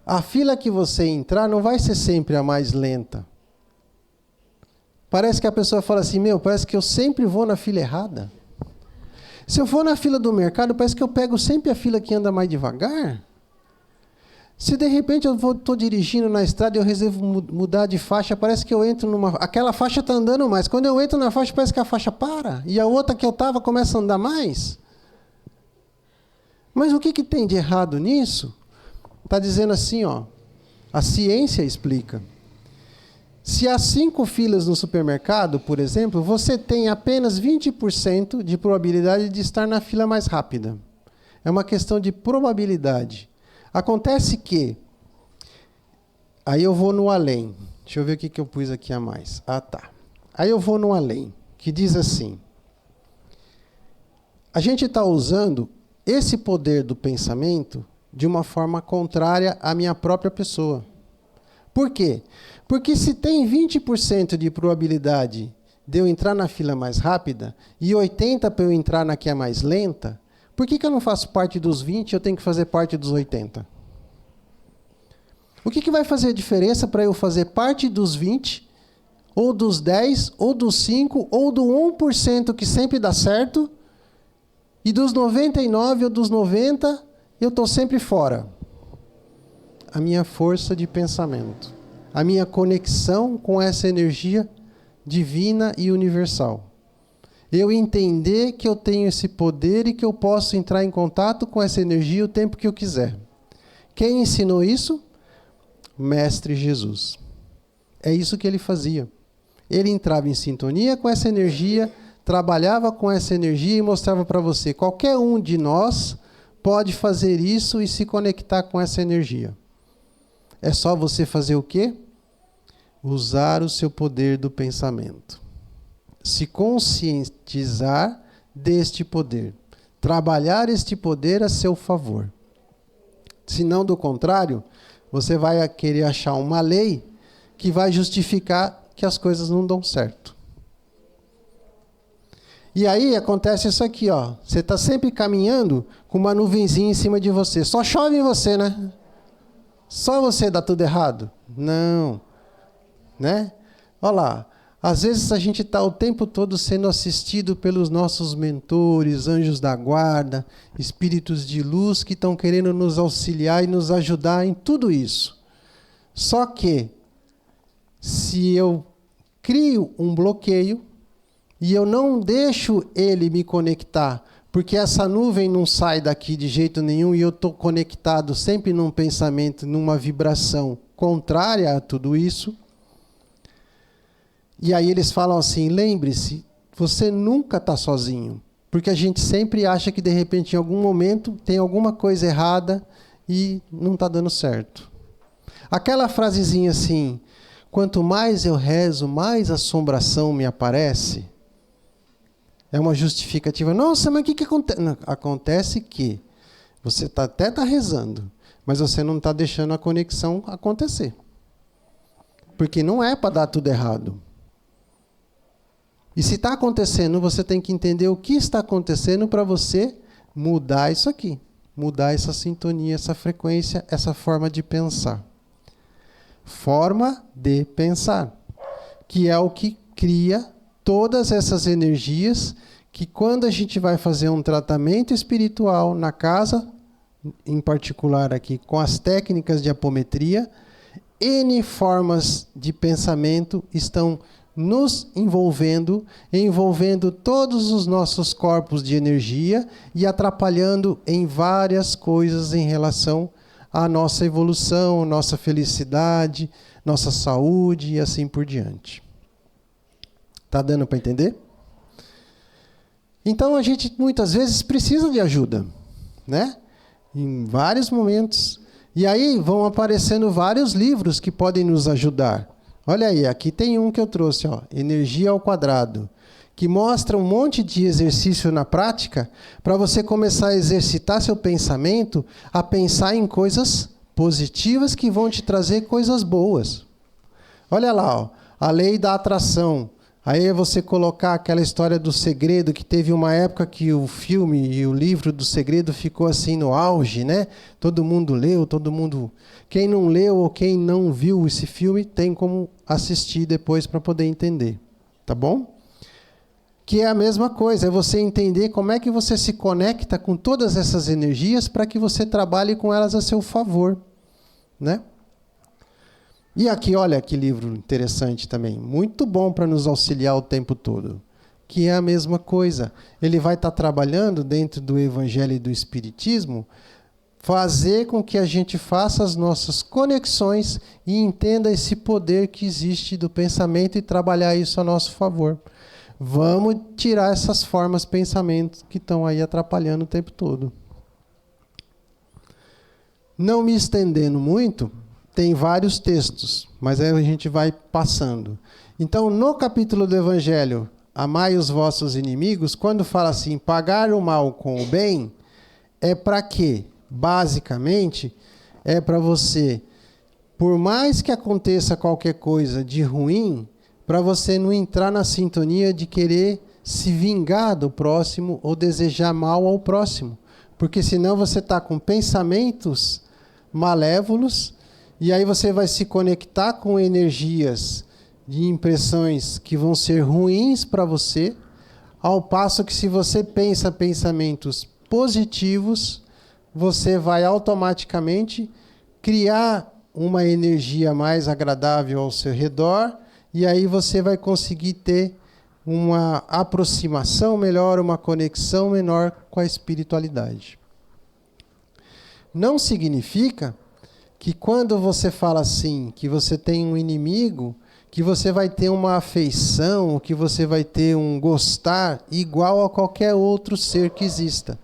a fila que você entrar não vai ser sempre a mais lenta. Parece que a pessoa fala assim, parece que eu sempre vou na fila errada. Se eu for na fila do mercado, parece que eu pego sempre a fila que anda mais devagar. Se de repente eu estou dirigindo na estrada e eu resolvo mudar de faixa, parece que eu entro numa... Aquela faixa está andando mais. Quando eu entro na faixa, parece que a faixa para. E a outra que eu estava começa a andar mais. Mas o que tem de errado nisso? Está dizendo assim, ó, a ciência explica. Se há 5 filas no supermercado, por exemplo, você tem apenas 20% de probabilidade de estar na fila mais rápida. É uma questão de probabilidade. Acontece que... Aí eu vou no além. Deixa eu ver o que eu pus aqui a mais. Ah, tá. Aí eu vou no além, que diz assim. A gente está usando esse poder do pensamento de uma forma contrária à minha própria pessoa. Por quê? Porque se tem 20% de probabilidade de eu entrar na fila mais rápida e 80% para eu entrar na que é mais lenta, por que eu não faço parte dos 20 e eu tenho que fazer parte dos 80? O que vai fazer a diferença para eu fazer parte dos 20, ou dos 10, ou dos 5, ou do 1% que sempre dá certo, e dos 99 ou dos 90, eu estou sempre fora? A minha força de pensamento, a minha conexão com essa energia divina e universal. Eu entender que eu tenho esse poder e que eu posso entrar em contato com essa energia o tempo que eu quiser. Quem ensinou isso? Mestre Jesus. É isso que ele fazia. Ele entrava em sintonia com essa energia, trabalhava com essa energia e mostrava para você, qualquer um de nós pode fazer isso e se conectar com essa energia. É só você fazer o quê? Usar o seu poder do pensamento. Se conscientizar deste poder. Trabalhar este poder a seu favor. Se não, do contrário, você vai querer achar uma lei que vai justificar que as coisas não dão certo. E aí acontece isso aqui, ó. Você está sempre caminhando com uma nuvenzinha em cima de você. Só chove em você, né? Só você dá tudo errado? Não. Né? Olha lá. Às vezes a gente está o tempo todo sendo assistido pelos nossos mentores, anjos da guarda, espíritos de luz que estão querendo nos auxiliar e nos ajudar em tudo isso. Só que, se eu crio um bloqueio e eu não deixo ele me conectar, porque essa nuvem não sai daqui de jeito nenhum e eu estou conectado sempre num pensamento, numa vibração contrária a tudo isso. E aí eles falam assim, lembre-se, você nunca está sozinho. Porque a gente sempre acha que de repente em algum momento tem alguma coisa errada e não está dando certo. Aquela frasezinha assim, quanto mais eu rezo, mais assombração me aparece. É uma justificativa. Nossa, mas o que acontece? Não, acontece que você até está rezando, mas você não está deixando a conexão acontecer. Porque não é para dar tudo errado. E se está acontecendo, você tem que entender o que está acontecendo para você mudar isso aqui. Mudar essa sintonia, essa frequência, essa forma de pensar. Forma de pensar. Que é o que cria todas essas energias que quando a gente vai fazer um tratamento espiritual na casa, em particular aqui com as técnicas de apometria, N formas de pensamento estão nos envolvendo todos os nossos corpos de energia e atrapalhando em várias coisas em relação à nossa evolução, nossa felicidade, nossa saúde e assim por diante. Tá dando para entender? Então a gente muitas vezes precisa de ajuda, né? Em vários momentos E aí vão aparecendo vários livros que podem nos ajudar. Olha aí, aqui tem um que eu trouxe, ó, Energia ao Quadrado, que mostra um monte de exercício na prática para você começar a exercitar seu pensamento a pensar em coisas positivas que vão te trazer coisas boas. Olha lá, ó, a lei da atração. Aí é você colocar aquela história do segredo, que teve uma época que o filme e o livro do segredo ficou assim no auge, né? Todo mundo leu, todo mundo... Quem não leu ou quem não viu esse filme tem como assistir depois para poder entender, tá bom? Que é a mesma coisa, é você entender como é que você se conecta com todas essas energias para que você trabalhe com elas a seu favor, né? E aqui, olha que livro interessante também, muito bom para nos auxiliar o tempo todo, que é a mesma coisa. Ele vai estar trabalhando dentro do Evangelho e do Espiritismo, fazer com que a gente faça as nossas conexões e entenda esse poder que existe do pensamento e trabalhar isso a nosso favor. Vamos tirar essas formas de pensamento que estão aí atrapalhando o tempo todo. Não me estendendo muito, tem vários textos, mas aí a gente vai passando. Então, no capítulo do Evangelho, amai os vossos inimigos, quando fala assim, pagar o mal com o bem, é para quê? Basicamente, é para você, por mais que aconteça qualquer coisa de ruim, para você não entrar na sintonia de querer se vingar do próximo ou desejar mal ao próximo. Porque senão você está com pensamentos malévolos e aí você vai se conectar com energias de impressões que vão ser ruins para você, ao passo que se você pensa pensamentos positivos, você vai automaticamente criar uma energia mais agradável ao seu redor e aí você vai conseguir ter uma aproximação melhor, uma conexão menor com a espiritualidade. Não significa que quando você fala assim, que você tem um inimigo, que você vai ter uma afeição, que você vai ter um gostar igual a qualquer outro ser que exista.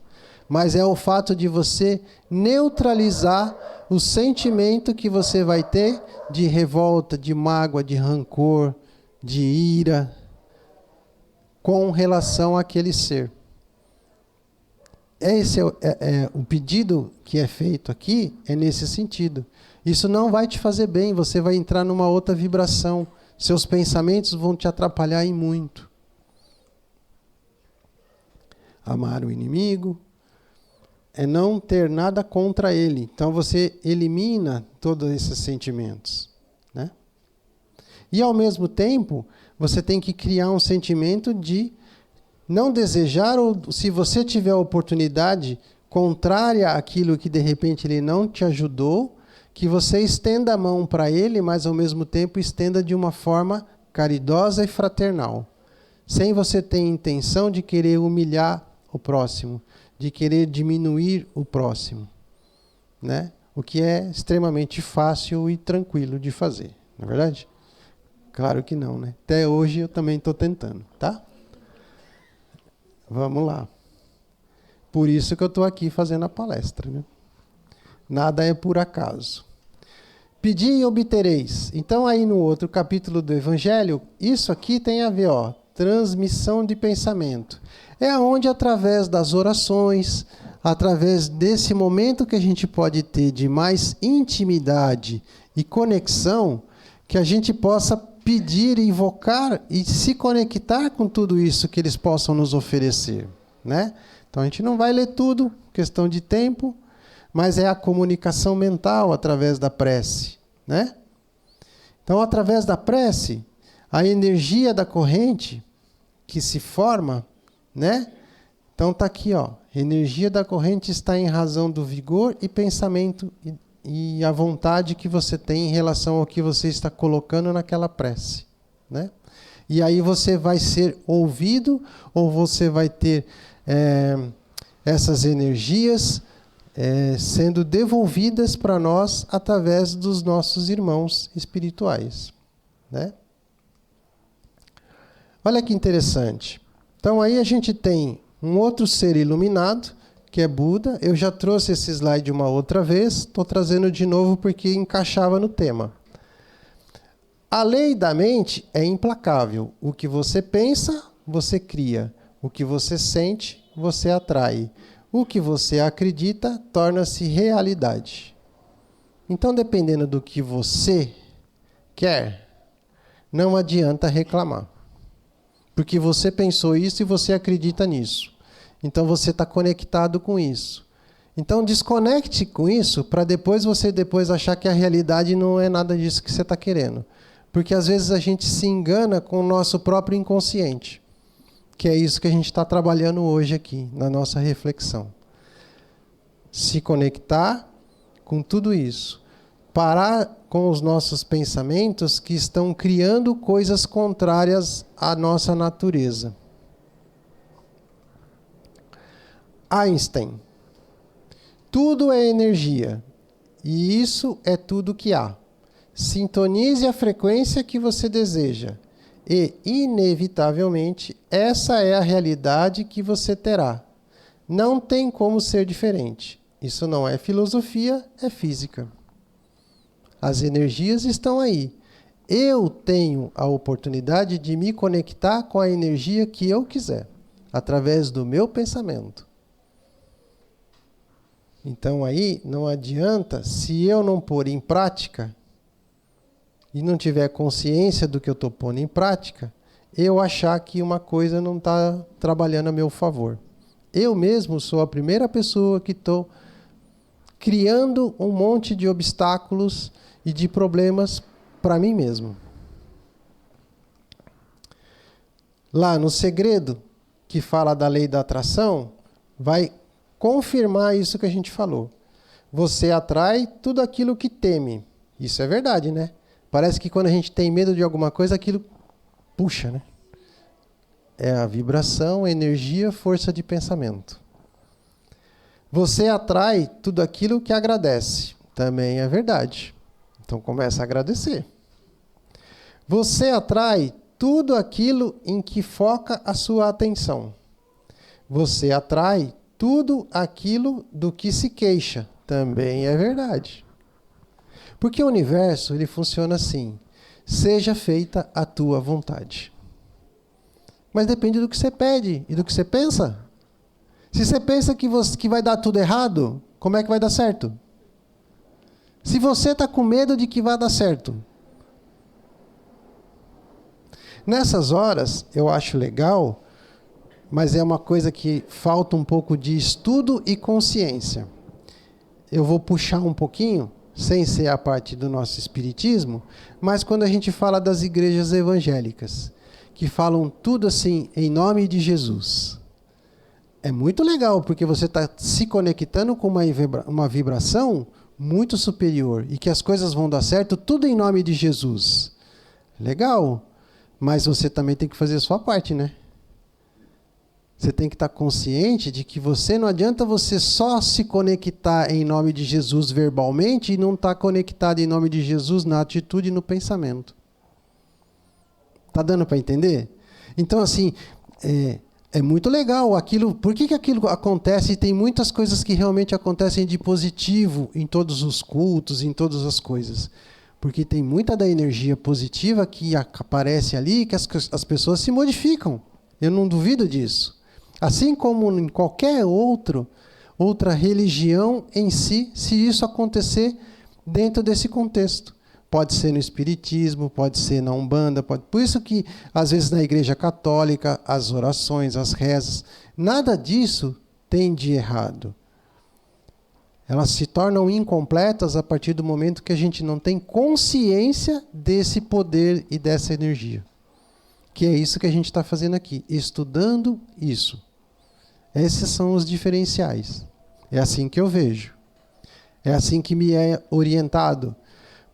Mas é o fato de você neutralizar o sentimento que você vai ter de revolta, de mágoa, de rancor, de ira, com relação àquele ser. Esse é o pedido que é feito aqui, é nesse sentido. Isso não vai te fazer bem, você vai entrar numa outra vibração. Seus pensamentos vão te atrapalhar em muito. Amar o inimigo é não ter nada contra ele. Então você elimina todos esses sentimentos, né? E ao mesmo tempo, você tem que criar um sentimento de não desejar, ou se você tiver a oportunidade contrária àquilo que de repente ele não te ajudou, que você estenda a mão para ele, mas ao mesmo tempo estenda de uma forma caridosa e fraternal. Sem você ter intenção de querer humilhar o próximo, de querer diminuir o próximo, né? O que é extremamente fácil e tranquilo de fazer, não é verdade? Claro que não, né? Até hoje eu também estou tentando, tá? Vamos lá. Por isso que eu estou aqui fazendo a palestra, né? Nada é por acaso. Pedi e obtereis. Então aí no outro capítulo do Evangelho, isso aqui tem a ver, ó, transmissão de pensamento. É onde através das orações, através desse momento que a gente pode ter de mais intimidade e conexão, que a gente possa pedir, invocar e se conectar com tudo isso que eles possam nos oferecer, né? Então a gente não vai ler tudo, questão de tempo, mas é a comunicação mental através da prece, né? Então, através da prece, a energia da corrente que se forma, né? Então tá aqui, ó, energia da corrente está em razão do vigor e pensamento e a vontade que você tem em relação ao que você está colocando naquela prece, né? E aí você vai ser ouvido ou você vai ter essas energias sendo devolvidas para nós através dos nossos irmãos espirituais, né? Olha que interessante. Então aí a gente tem um outro ser iluminado que é Buda. Eu já trouxe esse slide uma outra vez, estou trazendo de novo porque encaixava no tema. A lei da mente é implacável. O que você pensa, você cria. O que você sente, você atrai. O que você acredita, torna-se realidade. Então, dependendo do que você quer, não adianta reclamar. Porque você pensou isso e você acredita nisso. Então, você está conectado com isso. Então, desconecte com isso para depois você achar que a realidade não é nada disso que você está querendo. Porque, às vezes, a gente se engana com o nosso próprio inconsciente. Que é isso que a gente está trabalhando hoje aqui, na nossa reflexão. Se conectar com tudo isso. Parar com os nossos pensamentos que estão criando coisas contrárias à nossa natureza. Einstein. Tudo é energia. E isso é tudo que há. Sintonize a frequência que você deseja. E, inevitavelmente, essa é a realidade que você terá. Não tem como ser diferente. Isso não é filosofia, é física. As energias estão aí. Eu tenho a oportunidade de me conectar com a energia que eu quiser, através do meu pensamento. Então aí não adianta, se eu não pôr em prática, e não tiver consciência do que eu estou pondo em prática, eu achar que uma coisa não está trabalhando a meu favor. Eu mesmo sou a primeira pessoa que estou criando um monte de obstáculos e de problemas para mim mesmo. Lá no segredo, que fala da lei da atração, vai confirmar isso que a gente falou. Você atrai tudo aquilo que teme. Isso é verdade, né? Parece que quando a gente tem medo de alguma coisa, aquilo puxa, né? É a vibração, a energia, força de pensamento. Você atrai tudo aquilo que agradece. Também é verdade. Então começa a agradecer. Você atrai tudo aquilo em que foca a sua atenção. Você atrai tudo aquilo do que se queixa. Também é verdade. Porque o universo, ele funciona assim. Seja feita a tua vontade. Mas depende do que você pede e do que você pensa. Se você pensa que vai dar tudo errado, como é que vai dar certo? Se você está com medo de que vai dar certo. Nessas horas, eu acho legal, mas é uma coisa que falta um pouco de estudo e consciência. Eu vou puxar um pouquinho, sem ser a parte do nosso espiritismo, mas quando a gente fala das igrejas evangélicas, que falam tudo assim, em nome de Jesus. É muito legal, porque você está se conectando com uma vibração muito superior, e que as coisas vão dar certo, tudo em nome de Jesus. Legal, mas você também tem que fazer a sua parte, né? Você tem que estar consciente de que não adianta você só se conectar em nome de Jesus verbalmente e não estar conectado em nome de Jesus na atitude e no pensamento. Tá dando para entender? Então, assim, é muito legal aquilo. Por que aquilo acontece? E tem muitas coisas que realmente acontecem de positivo em todos os cultos, em todas as coisas. Porque tem muita da energia positiva que aparece ali, que as pessoas se modificam. Eu não duvido disso. Assim como em qualquer outra religião em si, se isso acontecer dentro desse contexto. Pode ser no espiritismo, pode ser na Umbanda, por isso que às vezes na Igreja Católica, as orações, as rezas, nada disso tem de errado. Elas se tornam incompletas a partir do momento que a gente não tem consciência desse poder e dessa energia. Que é isso que a gente está fazendo aqui, estudando isso. Esses são os diferenciais. É assim que eu vejo. É assim que me é orientado.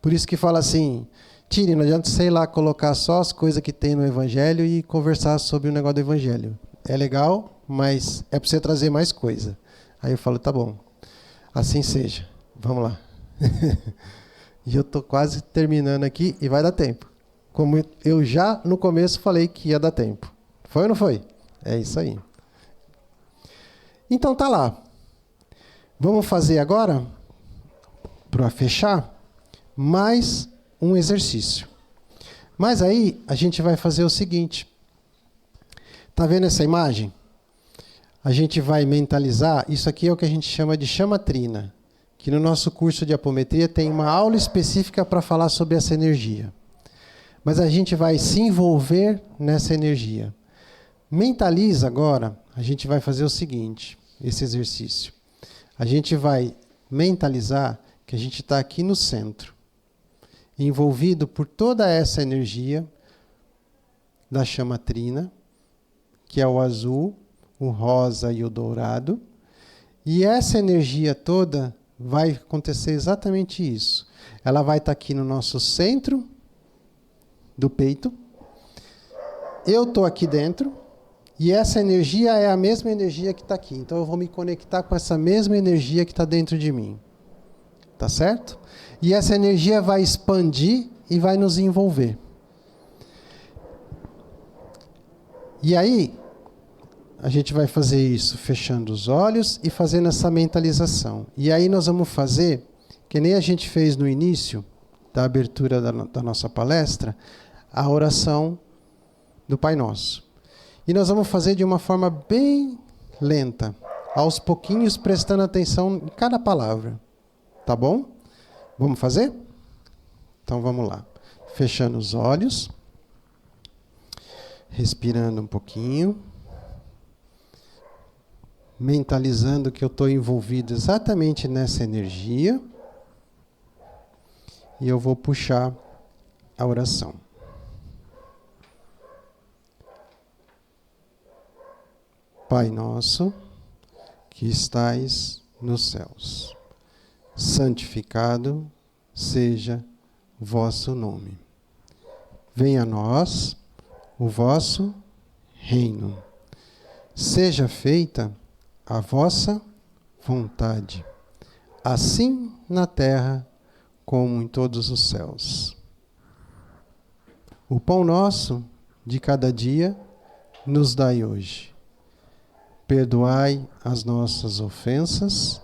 Por isso que fala assim, Tire, não adianta, sei lá, colocar só as coisas que tem no Evangelho e conversar sobre o negócio do Evangelho. É legal, mas é para você trazer mais coisa. Aí eu falo, tá bom, assim seja. Vamos lá. E eu estou quase terminando aqui e vai dar tempo. Como eu já no começo falei que ia dar tempo. Foi ou não foi? É isso aí. Então tá lá. Vamos fazer agora, para fechar, mais um exercício. Mas aí a gente vai fazer o seguinte. Tá vendo essa imagem? A gente vai mentalizar, isso aqui é o que a gente chama de chamatrina, que no nosso curso de apometria tem uma aula específica para falar sobre essa energia. Mas a gente vai se envolver nessa energia. Mentaliza agora, a gente vai fazer o seguinte, esse exercício. A gente vai mentalizar que a gente está aqui no centro, envolvido por toda essa energia da chamatrina, que é o azul, o rosa e o dourado. E essa energia toda vai acontecer exatamente isso. Ela vai estar aqui no nosso centro do peito. Eu estou aqui dentro. E essa energia é a mesma energia que está aqui. Então eu vou me conectar com essa mesma energia que está dentro de mim. Tá certo? E essa energia vai expandir e vai nos envolver. E aí, a gente vai fazer isso fechando os olhos e fazendo essa mentalização. E aí nós vamos fazer, que nem a gente fez no início da abertura da nossa palestra, a oração do Pai Nosso. E nós vamos fazer de uma forma bem lenta, aos pouquinhos, prestando atenção em cada palavra. Tá bom? Vamos fazer? Então vamos lá. Fechando os olhos. Respirando um pouquinho. Mentalizando que eu estou envolvido exatamente nessa energia. E eu vou puxar a oração. Pai nosso, que estais nos céus, santificado seja o vosso nome. Venha a nós o vosso reino. Seja feita a vossa vontade, assim na terra como em todos os céus. O pão nosso de cada dia nos dai hoje. Perdoai as nossas ofensas,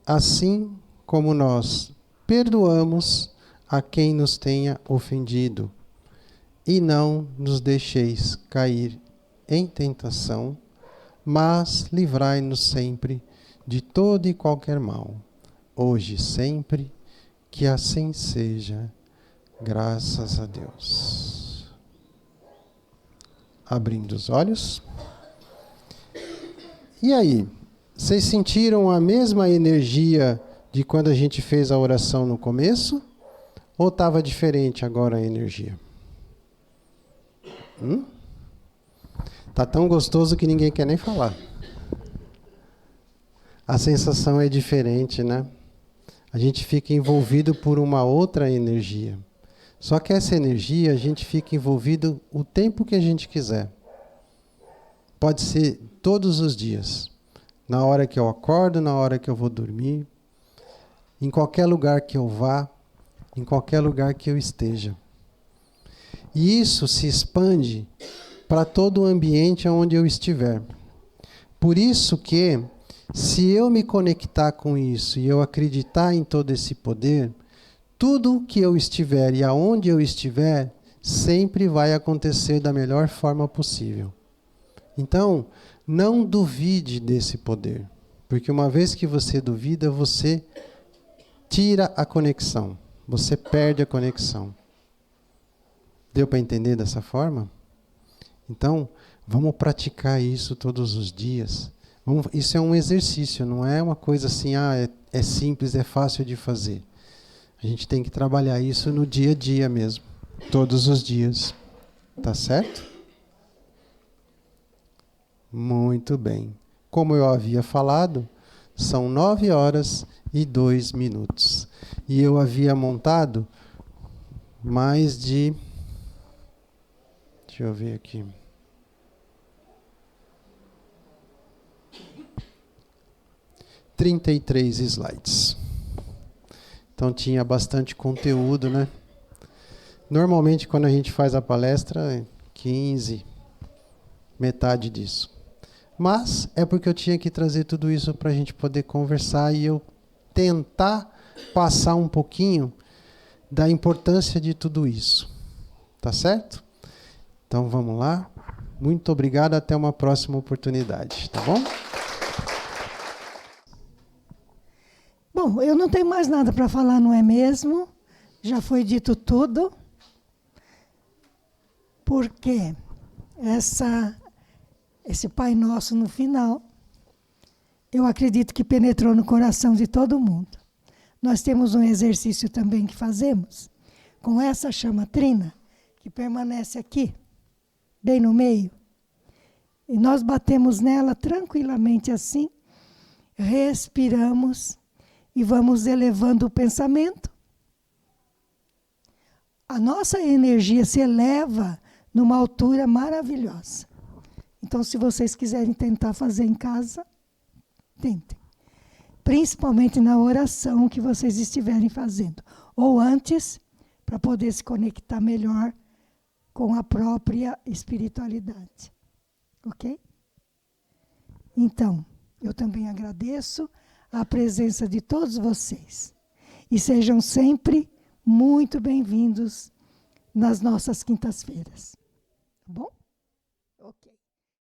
assim como nós perdoamos a quem nos tenha ofendido. E não nos deixeis cair em tentação, mas livrai-nos sempre de todo e qualquer mal. Hoje e sempre, que assim seja. Graças a Deus. Abrindo os olhos. E aí, vocês sentiram a mesma energia de quando a gente fez a oração no começo? Ou estava diferente agora a energia? Tá tão gostoso que ninguém quer nem falar. A sensação é diferente, né? A gente fica envolvido por uma outra energia. Só que essa energia a gente fica envolvido o tempo que a gente quiser. Pode ser todos os dias. Na hora que eu acordo, na hora que eu vou dormir. Em qualquer lugar que eu vá, em qualquer lugar que eu esteja. E isso se expande para todo o ambiente onde eu estiver. Por isso que, se eu me conectar com isso e eu acreditar em todo esse poder, tudo que eu estiver e aonde eu estiver, sempre vai acontecer da melhor forma possível. Então, não duvide desse poder, porque uma vez que você duvida, você tira a conexão, você perde a conexão. Deu para entender dessa forma? Então, vamos praticar isso todos os dias. Isso é um exercício, não é uma coisa assim, é simples, é fácil de fazer. A gente tem que trabalhar isso no dia a dia mesmo, todos os dias. Tá certo? Muito bem. Como eu havia falado, são 9h02. E eu havia montado mais de... Deixa eu ver aqui. – 33 slides. Então tinha bastante conteúdo, né? Normalmente quando a gente faz a palestra, 15, metade disso. Mas é porque eu tinha que trazer tudo isso para a gente poder conversar e eu tentar passar um pouquinho da importância de tudo isso. Tá certo? Então vamos lá. Muito obrigado, até uma próxima oportunidade, tá bom? Bom, eu não tenho mais nada para falar, não é mesmo? Já foi dito tudo. Porque esse Pai Nosso no final, eu acredito que penetrou no coração de todo mundo. Nós temos um exercício também que fazemos, com essa chama trina, que permanece aqui, bem no meio. E nós batemos nela tranquilamente assim, respiramos e vamos elevando o pensamento. A nossa energia se eleva numa altura maravilhosa. Então, se vocês quiserem tentar fazer em casa, tentem. Principalmente na oração que vocês estiverem fazendo. Ou antes, para poder se conectar melhor com a própria espiritualidade. Ok? Então, eu também agradeço a presença de todos vocês. E sejam sempre muito bem-vindos nas nossas quintas-feiras. Tá bom? Ok.